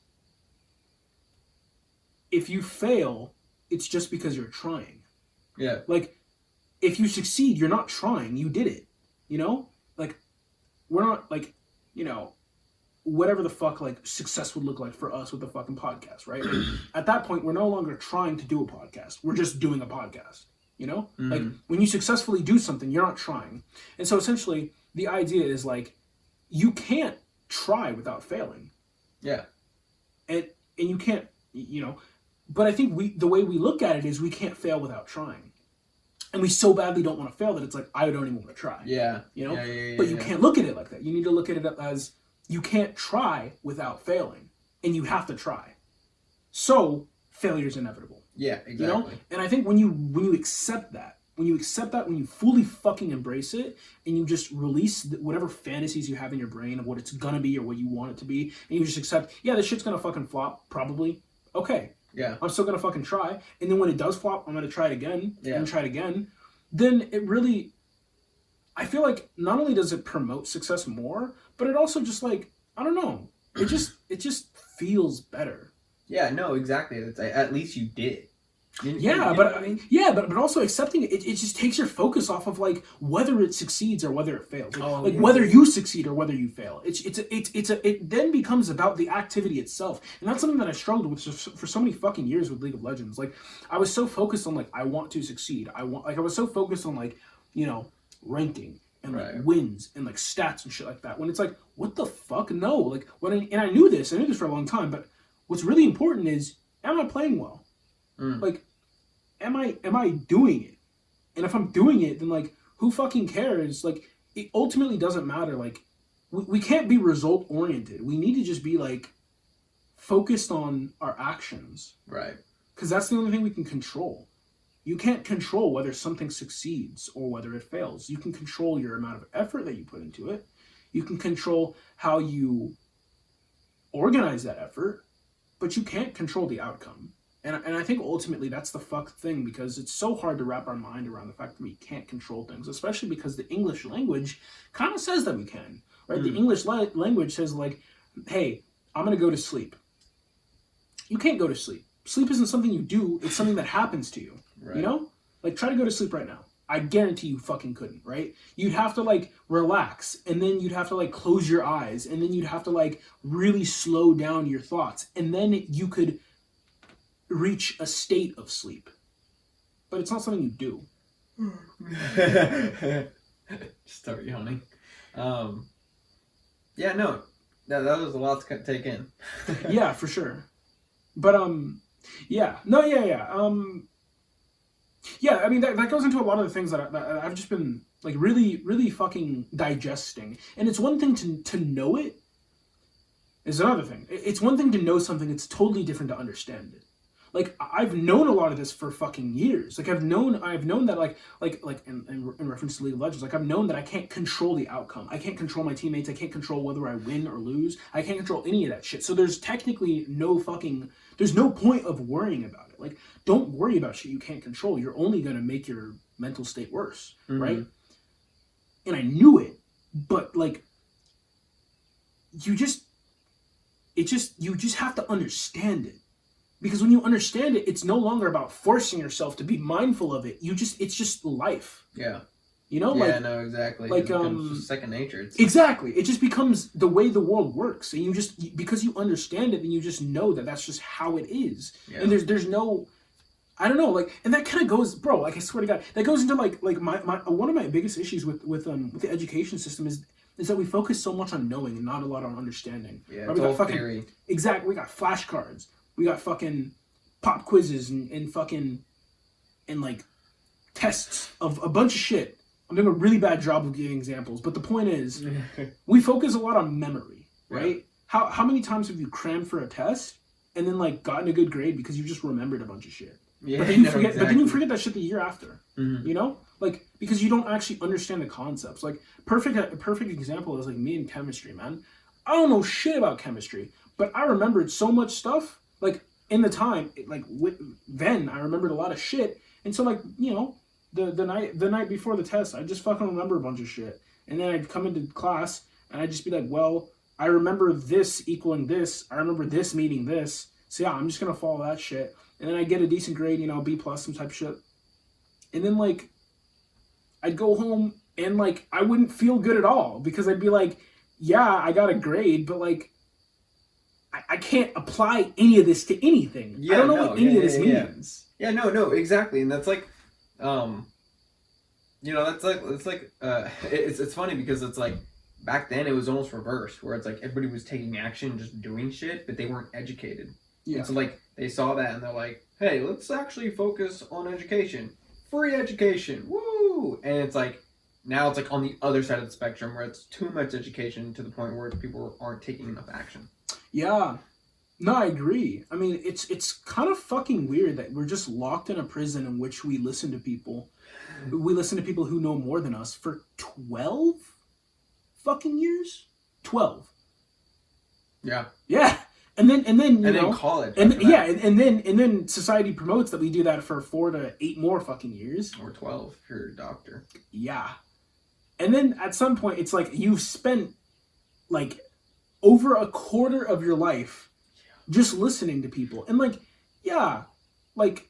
if you fail, it's just because you're trying. Yeah. Like, if you succeed, you're not trying. You did it. You know? Like, we're not, like, you know, whatever the fuck, like, success would look like for us with the fucking podcast, right? Like, at that point, we're no longer trying to do a podcast. We're just doing a podcast. You know? Mm-hmm. Like, when you successfully do something, you're not trying. And so, essentially, the idea is, like, you can't try without failing. Yeah. And you can't, you know... But I think the way we look at it is we can't fail without trying. And we so badly don't want to fail that it's like, I don't even want to try. Yeah. You know? Yeah, but you can't look at it like that. You need to look at it as you can't try without failing. And you have to try. So, failure is inevitable. Yeah, exactly. You know? And I think when you accept that, when you fully fucking embrace it, and you just release whatever fantasies you have in your brain of what it's gonna be or what you want it to be, and you just accept, yeah, this shit's gonna fucking flop, probably. Okay. Yeah. I'm still going to fucking try. And then when it does flop, I'm going to try it again. Yeah. And try it again. Then it really... I feel like not only does it promote success more, but it also just like... I don't know. It just feels better. Yeah, no, exactly. It's like, at least you did. But also accepting it just takes your focus off of like whether it succeeds or whether it fails. Whether you succeed or whether you fail. It then becomes about the activity itself, and that's something that I struggled with for so many fucking years with League of Legends. Like I was so focused on like I want to succeed. I was so focused on like, you know, ranking and like wins and like stats and shit like that. When it's like, what the fuck? No, like and I knew this for a long time. But what's really important is, am I playing well? Like, am I doing it? And if I'm doing it, then like, who fucking cares? Like, it ultimately doesn't matter. Like, we can't be result oriented. We need to just be like focused on our actions, right? Because that's the only thing we can control. You can't control whether something succeeds or whether it fails. You can control your amount of effort that you put into it. You can control how you organize that effort, but you can't control the outcome. And I think ultimately that's the fucked thing, because it's so hard to wrap our mind around the fact that we can't control things, especially because the English language kind of says that we can, right? The English language says, like, hey, I'm going to go to sleep. You can't go to sleep. Sleep isn't something you do. It's something that happens to you, right. You know? Like, try to go to sleep right now. I guarantee you fucking couldn't, right? You'd have to, like, relax, and then you'd have to, like, close your eyes, and then you'd have to, like, really slow down your thoughts, and then you could reach a state of sleep. But it's not something you do. Just start yawning. Yeah, no. That was a lot to take in. Yeah, for sure. But, yeah. No, yeah. Yeah, I mean, that goes into a lot of the things that I've just been, like, really, really fucking digesting. And it's one thing to know it. It's another thing. It's one thing to know something. It's totally different to understand it. Like, I've known a lot of this for fucking years. Like, I've known that, like in reference to League of Legends, like, I've known that I can't control the outcome. I can't control my teammates. I can't control whether I win or lose. I can't control any of that shit. So there's technically there's no point of worrying about it. Like, don't worry about shit you can't control. You're only going to make your mental state worse, right? And I knew it, but, like, you just have to understand it. Because when you understand it, it's no longer about forcing yourself to be mindful of it. It's just life. Yeah. You know? Yeah, like, no, exactly. Like, it's just second nature. Exactly. It just becomes the way the world works. And because you understand it, then you just know that that's just how it is. Yeah. And there's no, I don't know, like, and that kind of goes, bro, like, I swear to God, that goes into, like my one of my biggest issues with the education system is that we focus so much on knowing and not a lot on understanding. Yeah, it's all theory. Exactly. We got flashcards. We got fucking pop quizzes and like tests of a bunch of shit. I'm doing a really bad job of giving examples, but the point is, we focus a lot on memory, right? Yeah. How many times have you crammed for a test and then, like, gotten a good grade because you just remembered a bunch of shit? Yeah, but then you forget. Exactly. But then you forget that shit the year after. You know, like, because you don't actually understand the concepts. Like, a perfect example is, like, me in chemistry, man. I don't know shit about chemistry, but I remembered so much stuff. Like, in the time, like, then I remembered a lot of shit. And so, like, you know, the night before the test, I just fucking remember a bunch of shit. And then I'd come into class and I'd just be like, well, I remember this equaling this. I remember this meaning this. So yeah, I'm just going to follow that shit. And then I'd get a decent grade, you know, B+, some type of shit. And then, like, I'd go home and, like, I wouldn't feel good at all because I'd be like, yeah, I got a grade, but, like, I can't apply any of this to anything. Yeah, I don't know what any of this means. Yeah, no, exactly. And that's like, you know, it's funny because it's like, back then it was almost reversed, where it's like everybody was taking action, just doing shit, but they weren't educated. Yeah. And so, like, they saw that and they're like, hey, let's actually focus on education. Free education, woo! And it's like, now it's like on the other side of the spectrum, where it's too much education to the point where people aren't taking enough action. Yeah. No, I agree. I mean, it's kind of fucking weird that we're just locked in a prison in which we listen to people. We listen to people who know more than us for 12 fucking years? 12. Yeah. Yeah. And then you know, college. And yeah, and then society promotes that we do that for 4 to 8 more fucking years. Or 12 if you're a doctor. Yeah. And then at some point it's like you've spent, like, over a quarter of your life just listening to people. And, like, yeah, like,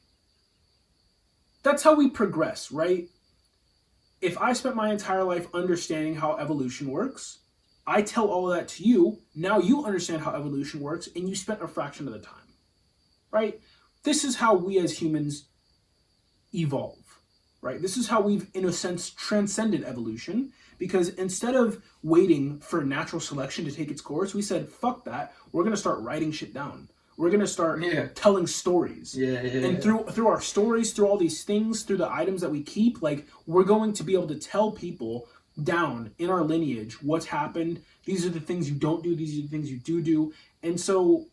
that's how we progress, right? If I spent my entire life understanding how evolution works, I tell all of that to you, now you understand how evolution works, and you spent a fraction of the time, right? This is how we as humans evolve, right? This is how we've, in a sense, transcended evolution, because instead of waiting for natural selection to take its course, we said, fuck that, we're going to start writing shit down. We're going to start telling stories. And through our stories, through all these things, through the items that we keep, like, we're going to be able to tell people down in our lineage what's happened. These are the things you don't do. These are the things you do. And so,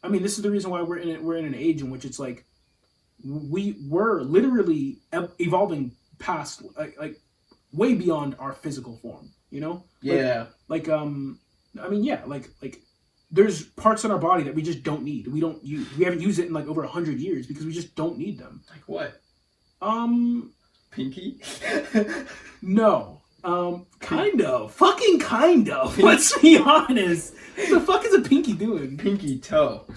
I mean, this is the reason why we're in an age in which it's like we're literally evolving past, like way beyond our physical form. You know? Yeah. I mean, yeah. Like there's parts in our body that we just don't need. We don't use. We haven't used it in like over 100 years because we just don't need them. Like what? Pinky? No. Kind of. Fucking kind of. Let's be honest. What the fuck is a pinky doing? Pinky toe.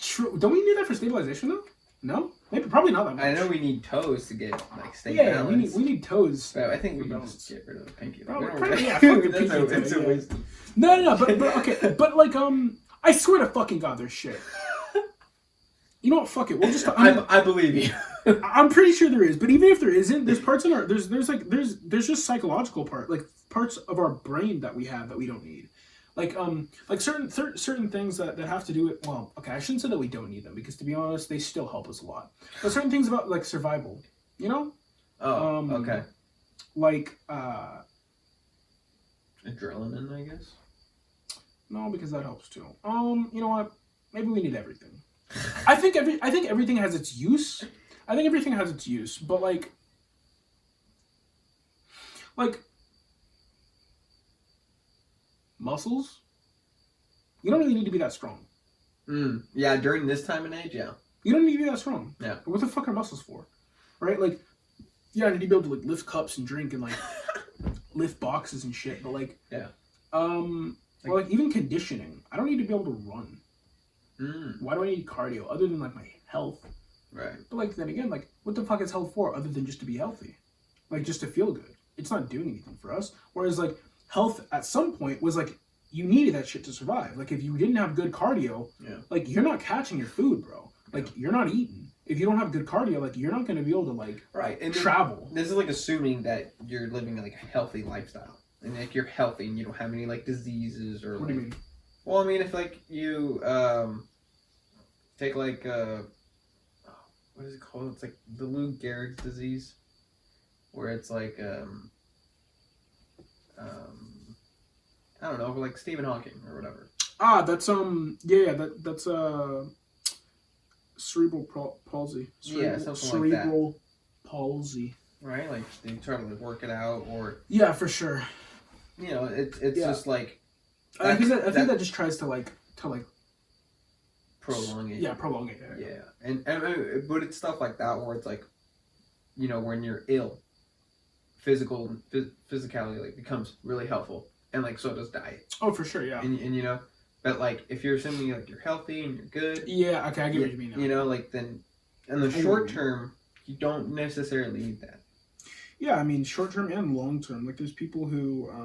True. Don't we need that for stabilization though? No? Maybe probably not that much. I know we need toes to get like stay yeah, balanced. we need toes. But I think we can just get rid of the pinky. Yeah, fuck the pinky. It's a waste. No, but okay, but like I swear to fucking God, there's shit. You know what? Fuck it. We'll just. I believe you. I'm pretty sure there is, but even if there isn't, there's parts in our there's just psychological parts of our brain that we have that we don't need, like certain things that have to do with, well, okay, I shouldn't say that we don't need them because to be honest, they still help us a lot. But certain things about like survival, you know. Oh, okay. Like adrenaline, I guess. No, because that helps too. You know what? Maybe we need everything. I think everything has its use. I think everything has its use, but like muscles, you don't really need to be that strong. Yeah, during this time and age, yeah. You don't need to be that strong. Yeah. What the fuck are muscles for? Right? Like, yeah, I need to be able to like lift cups and drink and like lift boxes and shit, but like, yeah. Or like even conditioning. I don't need to be able to run. Why do I need cardio other than like my health? Right. But like then again, like what the fuck is health for other than just to be healthy? Like just to feel good. It's not doing anything for us. Whereas like health at some point was like you needed that shit to survive. Like if you didn't have good cardio, like you're not catching your food, bro. Like you're not eating. If you don't have good cardio, like you're not going to be able to like and travel. This is like assuming that you're living like a healthy lifestyle. And like you're healthy and you don't have any like diseases or what do you mean? Well, I mean if like you take like what is it called? It's like the Lou Gehrig's disease, where it's like I don't know, like Stephen Hawking or whatever. That's that's cerebral palsy. Cerebral palsy. Right, like they try to like work it out, or yeah, for sure. You know, it's just like I think that just tries to like prolong it. Yeah, prolong it. Yeah. And but it's stuff like that where it's like, you know, when you're ill, physicality like becomes really helpful, and like so does diet. Oh, for sure, yeah. And you know, but like if you're assuming like you're healthy and you're good. Yeah. Okay, I get what you mean now. You know, like then in the short term, you don't necessarily need that. Yeah, I mean, short term and long term. Like, there's people who, I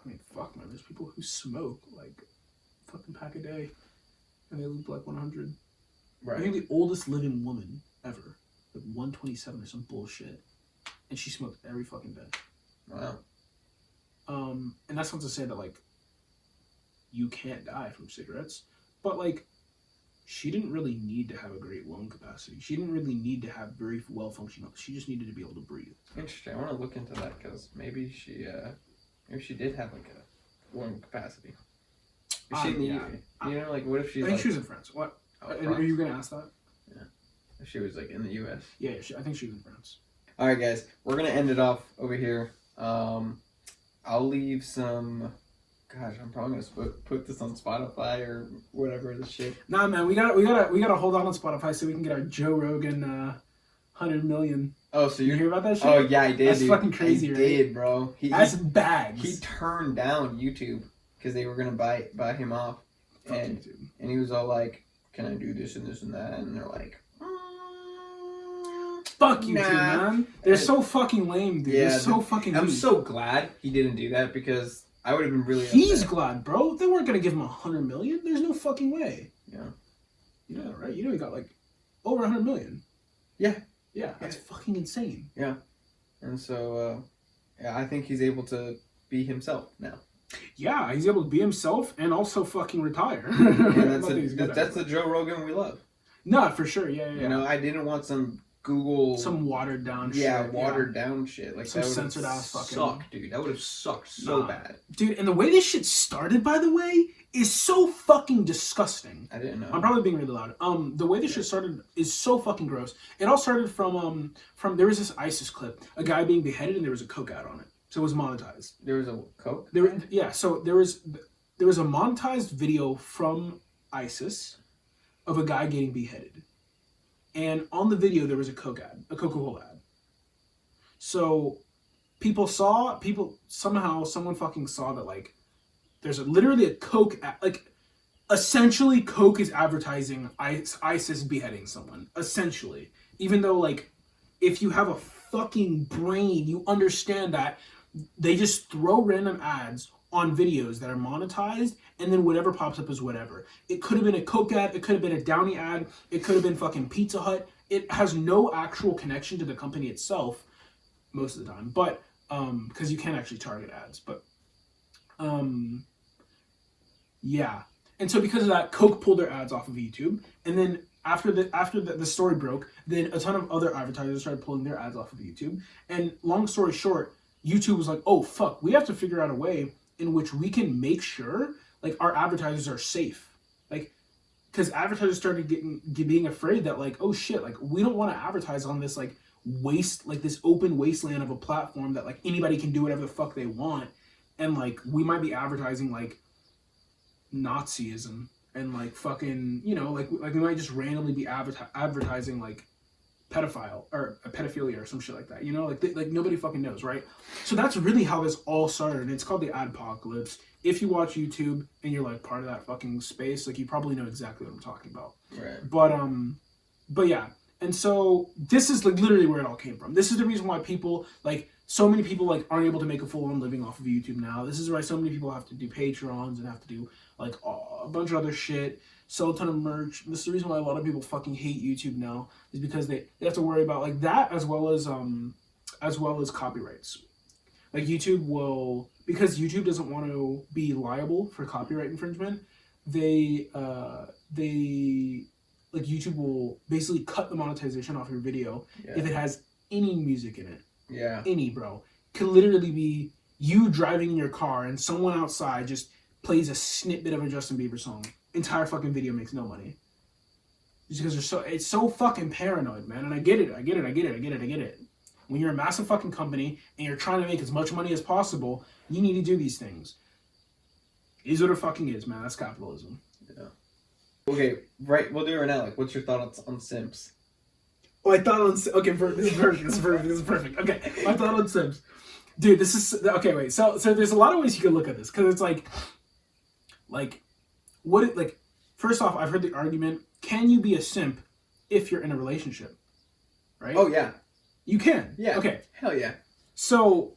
mean, fuck, man. There's people who smoke, like, fucking pack a day. And they live, like, 100. Right. I think the oldest living woman ever, like, 127 or some bullshit. And she smoked every fucking day. Wow. And that's not to say that, like, you can't die from cigarettes. But, like, she didn't really need to have a great lung capacity. She didn't really need to have very well functioning. She just needed to be able to breathe. Interesting. I want to look into that because maybe she did have like a lung capacity. Is she in the UK? You know, like what if she's? I think like, she was in France. What? France? Are you gonna ask that? Yeah. If she was like in the US. Yeah, I think she was in France. All right, guys, we're gonna end it off over here. I'll leave some. Gosh, I'm probably gonna put this on Spotify or whatever the shit. Nah, man, we gotta hold on Spotify so we can get our Joe Rogan 100 million. Oh, so you hear about that shit? Oh yeah, I did. That's dude. fucking crazy, right? I did, bro. That's bags. He turned down YouTube because they were gonna buy him off, and he was all like, "Can I do this and this and that?" And they're like, "Fuck you, too, man." They're so fucking lame, dude. Yeah, they're so fucking. I'm so glad he didn't do that because I would have been really. He's upset. glad, bro. They weren't gonna give him 100 million. There's no fucking way. Yeah. You know, right? You know, he got like over 100 million. Yeah. Yeah, that's fucking insane. Yeah. And so, yeah, I think he's able to be himself now. Yeah, he's able to be himself and also fucking retire. And that's the Joe Rogan we love. No, for sure. Yeah. You know, I didn't want some Google... Some watered down shit. Yeah, watered down shit. Like, some that censored ass fucking... sucked, dude. That would have sucked so bad. Dude, and the way this shit started, by the way, is so fucking disgusting. I didn't know. I'm probably being really loud. The way this shit started is so fucking gross. It all started from there was this ISIS clip, a guy being beheaded, and there was a Coke ad on it, so it was monetized. There was a Coke. So there was there was a monetized video from ISIS of a guy getting beheaded. And on the video, there was a Coca-Cola ad. So someone fucking saw that, like, there's literally a Coke ad, like, essentially Coke is advertising ISIS beheading someone, essentially. Even though, like, if you have a fucking brain, you understand that they just throw random ads on videos that are monetized, and then whatever pops up is whatever. It could have been a Coke ad, it could have been a Downy ad, it could have been fucking Pizza Hut. It has no actual connection to the company itself most of the time, but because you can actually target ads, but yeah. And so because of that, Coke pulled their ads off of YouTube, and then after the story broke, then a ton of other advertisers started pulling their ads off of YouTube. And long story short, YouTube was like, oh fuck, we have to figure out a way in which we can make sure, like, our advertisers are safe. Like, because advertisers started being afraid that, like, oh shit, like, we don't want to advertise on this, like, this open wasteland of a platform that, like, anybody can do whatever the fuck they want, and, like, we might be advertising, like, Nazism and, like, fucking, you know, like we might just randomly be advertising, like, pedophile or a pedophilia or some shit like that, you know, like nobody fucking knows, right? So that's really how this all started, and it's called the adpocalypse. If you watch YouTube and you're, like, part of that fucking space, like, you probably know exactly what I'm talking about. Right. But yeah, and so this is, like, literally where it all came from. This is the reason why people, like, so many people, like, aren't able to make a full-on living off of YouTube now. This is why so many people have to do Patreons and have to do, like, a bunch of other shit, sell a ton of merch. This is the reason why a lot of people fucking hate YouTube now, is because they have to worry about, like, that as well as copyrights. Like, YouTube will, because YouTube doesn't want to be liable for copyright infringement, like, YouTube will basically cut the monetization off your video if it has any music in it. Yeah. Any, bro. Could literally be you driving in your car and someone outside just plays a snippet of a Justin Bieber song. Entire fucking video makes no money. Just because it's so fucking paranoid, man. And I get it. When you're a massive fucking company and you're trying to make as much money as possible, you need to do these things. It is what it fucking is, man. That's capitalism. Yeah. Okay, right. We'll do it right now. Like, what's your thought on Simps? Oh, I thought on... Okay, this is perfect. Okay, my thought on Simps. Dude, this is... Okay, wait. So there's a lot of ways you can look at this. Because it's like... First off, I've heard the argument, can you be a simp if you're in a relationship? Right? Oh, yeah. You can? Yeah. Okay. Hell yeah. So...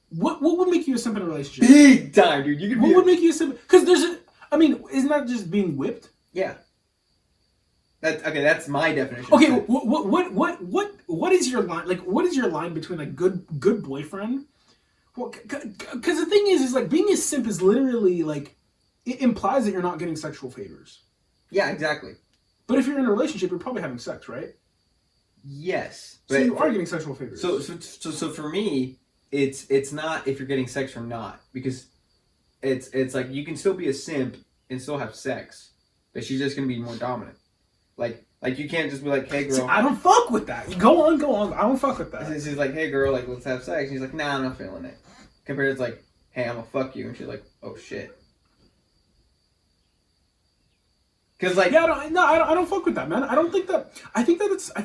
What would make you a simp in a relationship? Big time, dude. You could be... What would make you a simp? Because there's a... I mean, isn't that just being whipped? Yeah. That's my definition. Okay, what is your line? Like, what is your line between, like, good boyfriend? Well, because the thing is like, being a simp is literally, like, it implies that you're not getting sexual favors. Yeah, exactly. But if you're in a relationship, you're probably having sex, right? Yes. So you are getting sexual favors. So for me, it's not if you're getting sex or not, because it's like you can still be a simp and still have sex, but she's just gonna be more dominant. Like you can't just be like, hey girl. See, I don't fuck with that. Go on. I don't fuck with that. She's like, hey girl, like, let's have sex. And she's like, nah, I'm not feeling it. Compared to it's like, hey, I'm gonna fuck you, and she's like, oh shit. Cause like, yeah, I don't fuck with that, man. I don't think that. I think that I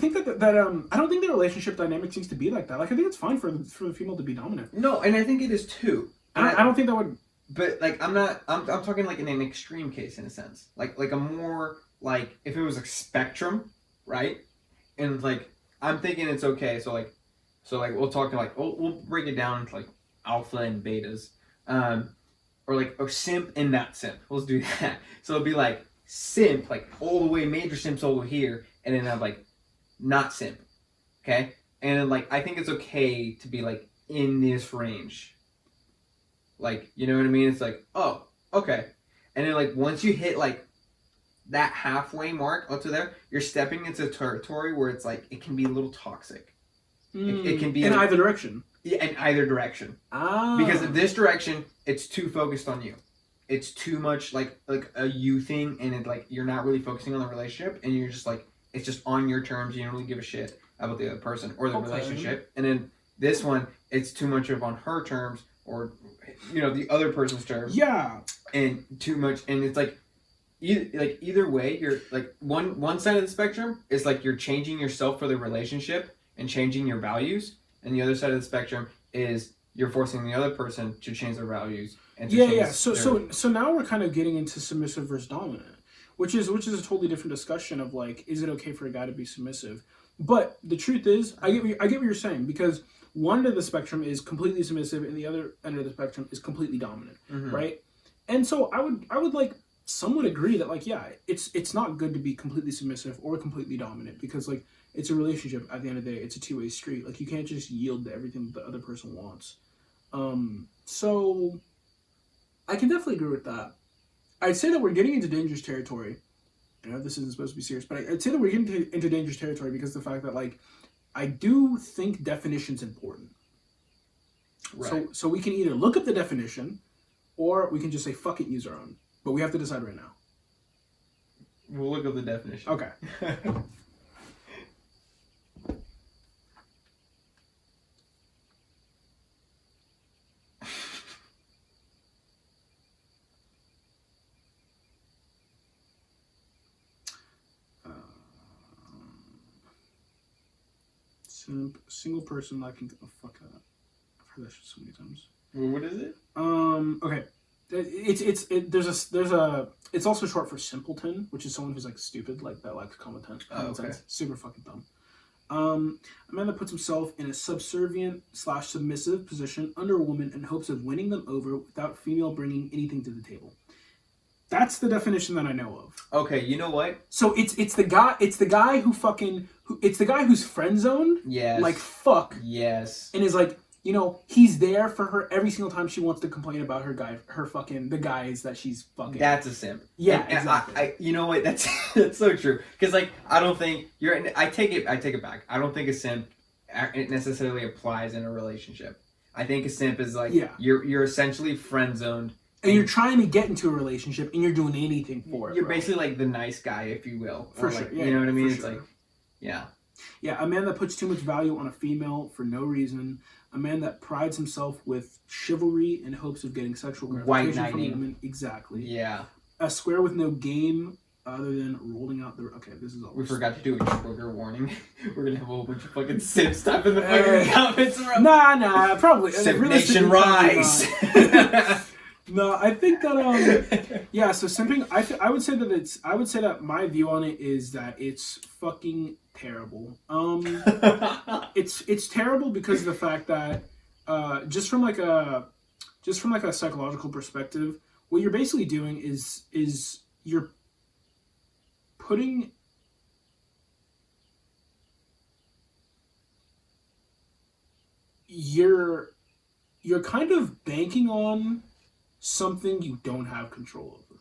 don't think the relationship dynamic seems to be like that. Like, I think it's fine for the female to be dominant. No, and I think it is too. I don't think that would. But like, I'm talking like in an extreme case in a sense. Like a more like if it was a spectrum, right? And like I'm thinking it's okay. So like we'll talk like we'll break it down into like alpha and betas, or like a simp and not simp. Let's do that. So it'll be like simp, like all the way major simps over here, and then have like not simp, okay? And then, like I think it's okay to be like in this range. Like, you know what I mean? It's like, oh, okay. And then, like, once you hit, like, that halfway mark up to there, you're stepping into territory where it's, like, it can be a little toxic. It can be... In either direction. Yeah, in either direction. Ah. Because in this direction, it's too focused on you. It's too much, like a you thing, and it, like, you're not really focusing on the relationship, and you're just, like, it's just on your terms. You don't really give a shit about the other person or the relationship. And then this one, it's too much of on her terms, or, you know, the other person's terms. Yeah. and too much, and it's like either way, you're like one side of the spectrum is like you're changing yourself for the relationship and changing your values, and the other side of the spectrum is you're forcing the other person to change their values and to change So now we're kind of getting into submissive versus dominant, which is a totally different discussion of like, is it okay for a guy to be submissive? But the truth is, I get what you're saying, because one end of the spectrum is completely submissive and the other end of the spectrum is completely dominant, right? And so I would like somewhat agree that like, yeah, it's not good to be completely submissive or completely dominant, because like it's a relationship at the end of the day. It's a two-way street. Like you can't just yield to everything that the other person wants. So I can definitely agree with that. I'd say that we're getting into dangerous territory. I know this isn't supposed to be serious, but I'd say that we're getting into dangerous territory because of the fact that like I do think definition's important. Right. So we can either look up the definition, or we can just say fuck it, use our own. But we have to decide right now. We'll look up the definition. Okay. Simp, single person lacking. Oh fuck that! I've heard that shit so many times. Well, what is it? Okay. It's also short for simpleton, which is someone who's like stupid, like that lacks common sense. Super fucking dumb. A man that puts himself in a subservient/submissive position under a woman in hopes of winning them over without female bringing anything to the table. That's the definition that I know of. Okay, you know what? So it's the guy who's friend zoned. Yes. Like fuck. Yes. And is like, you know, he's there for her every single time she wants to complain about the guys that she's fucking. That's a simp. Yeah, and exactly. I you know what? That's so true. Because like, I don't think I take it back. I don't think a simp it necessarily applies in a relationship. I think a simp is like, you're essentially friend zoned. And you're trying to get into a relationship, and you're doing anything for it. You're basically like the nice guy, if you will. For sure. Like, you know what I mean? It's like, yeah. Yeah, a man that puts too much value on a female for no reason. A man that prides himself with chivalry in hopes of getting sexual gratification from a woman. Exactly. Yeah. A square with no game other than rolling out the... Okay, this is all... We forgot to do a trigger warning. We're going to have a whole bunch of fucking simp stuff in the fucking comments. Nah, probably. Simp Nation rise! No, I think that yeah. So simping, I would say that my view on it is that it's fucking terrible. It's terrible because of the fact that just from like a psychological perspective, what you're basically doing is you're putting you're kind of banking on something you don't have control over.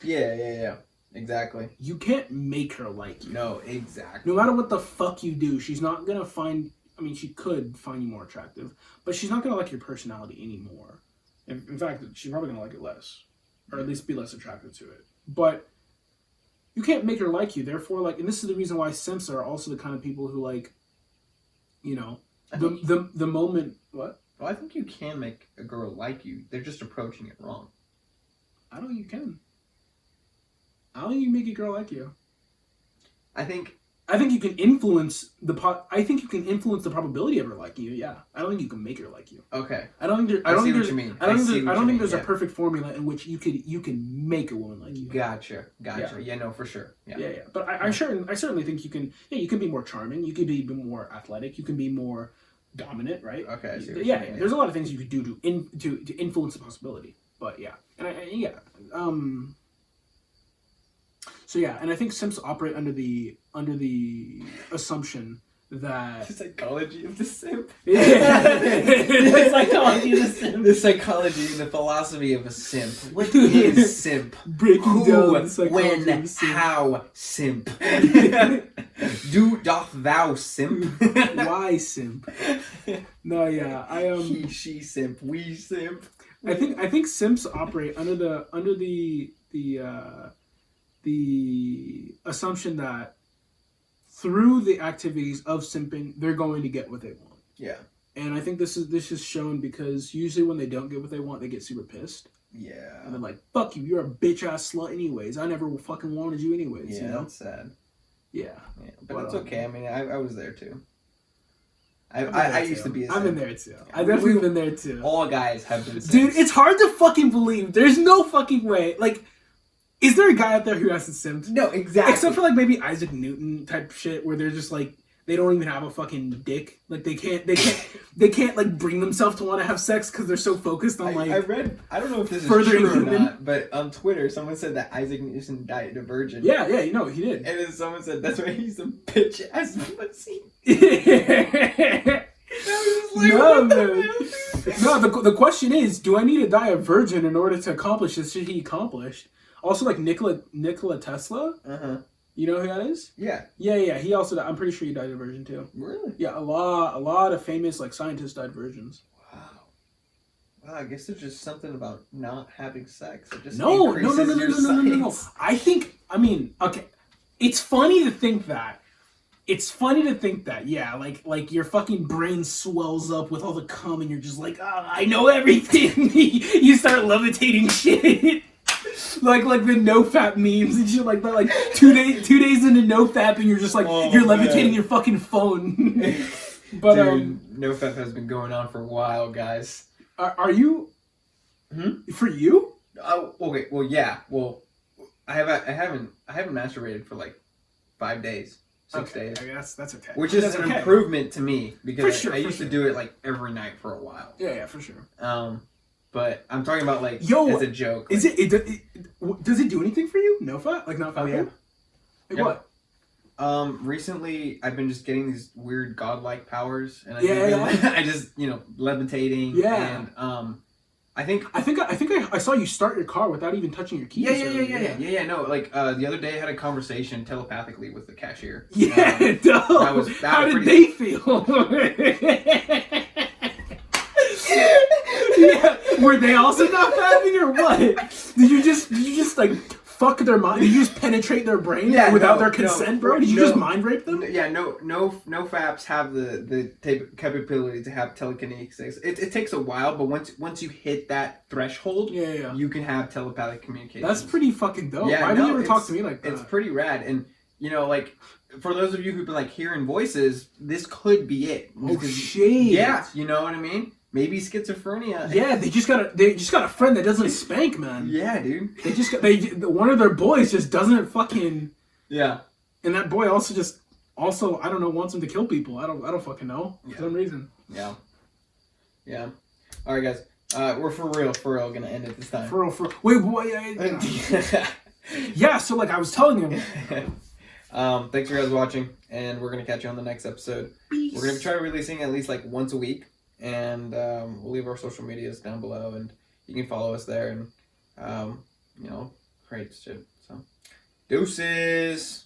Yeah. Exactly. You can't make her like you. No, exactly. No matter what the fuck you do, she's not gonna find... I mean, she could find you more attractive, but she's not gonna like your personality anymore. In fact, she's probably gonna like it less. Or at least be less attracted to it. But you can't make her like you. Therefore, like... And this is the reason why simps are also the kind of people who, like... You know... The moment... What? Well, I think you can make a girl like you. They're just approaching it wrong. I don't think you can. I don't think you can make a girl like you. I think you can influence the probability of her liking you. Yeah, I don't think you can make her like you. Okay. I don't think there's a perfect formula in which you can make a woman like you. Gotcha. Yeah, no, for sure. Yeah. But I certainly think you can. Yeah, you can be more charming. You can be more athletic. You can be more dominant, right? Okay. Yeah. There's a lot of things you could do to influence the possibility. But yeah, and So yeah, and I think simps operate under the assumption that the psychology of the simp. Yeah. The psychology of the simp. The psychology and the philosophy of a simp. What is simp? Breaking down the psychology when, of simp. how simp? Doth thou simp? Why simp? No, yeah, he, she simp, we simp. I think simps operate under the assumption that through the activities of simping, they're going to get what they want. Yeah. And I think this is shown because usually when they don't get what they want, they get super pissed. Yeah. And then like, fuck you, you're a bitch ass slut anyways. I never fucking wanted you anyways. Yeah, You know? that's sad. Yeah. But it's okay. I mean, I was there too. I used to be a I've been simp. there too. I've definitely been there too. All guys have been simps. Dude, it's hard to fucking believe. There's no fucking way. Like, is there a guy out there who hasn't simped? No, exactly. Except for like maybe Isaac Newton type shit, where they're just like they don't even have a fucking dick. Like they can't like bring themselves to want to have sex because they're so focused on like. I read. I don't know if this is furthering true or human. not, but on Twitter, someone said that Isaac Newton died a virgin. Yeah, you know he did. And then someone said that's why he's a bitch ass pussy. Like, no, man. No, the question is, do I need to die a virgin in order to accomplish the shit he accomplished? Also, like Nikola Tesla. You know who that is? Yeah. Yeah. He also died. I'm pretty sure he died a virgin too. Really? Yeah, a lot of famous like scientists died virgins. Wow. Well, I guess there's just something about not having sex. It just No. increases your science. I mean, okay. It's funny to think that. Yeah, like your fucking brain swells up with all the cum and you're just like, I know everything. You start levitating shit. like the no-fap memes and shit like that. Like 2 days into no-fap and you're just like, you're levitating your fucking phone. But dude, no-fap has been going on for a while, guys. Are you? For you? Oh, okay. Well, yeah. Well, I haven't masturbated for like 5 days. 6 days. I guess that's okay. Which is an improvement to me because I used to do it like every night for a while. Yeah, for sure. But I'm talking about like as a joke. Is it does it do anything for you? No fat? Like not fat? Yeah. Like what? Recently I've been just getting these weird godlike powers, and I just levitating. Yeah. And I think I saw you start your car without even touching your keys. Yeah. No, like the other day I had a conversation telepathically with the cashier. Yeah, dope. How did they feel? Yeah, were they also not fapping or what? Did you just like fuck their mind? Did you just penetrate their brain without their consent, bro? Did you just mind rape them? Yeah, no faps have the capability to have telekinesis. It takes a while, but once you hit that threshold, you can have telepathic communication. That's pretty fucking dope. Yeah, why did you ever talk to me like that? It's pretty rad, and like for those of you who've been like hearing voices, this could be it. Oh shit! Yeah, you know what I mean. Maybe schizophrenia. Yeah, they just got a friend that doesn't spank, man. Yeah, dude. One of their boys just doesn't fucking. Yeah. And that boy also I don't know, wants him to kill people. I don't fucking know for some reason. Yeah. Yeah. All right, guys. We're for real gonna end it this time. For real. Wait, what? Yeah. So like I was telling him. Thanks for guys watching, and we're gonna catch you on the next episode. Peace. We're gonna try releasing at least like once a week. And we'll leave our social medias down below, and you can follow us there and create shit. So, deuces.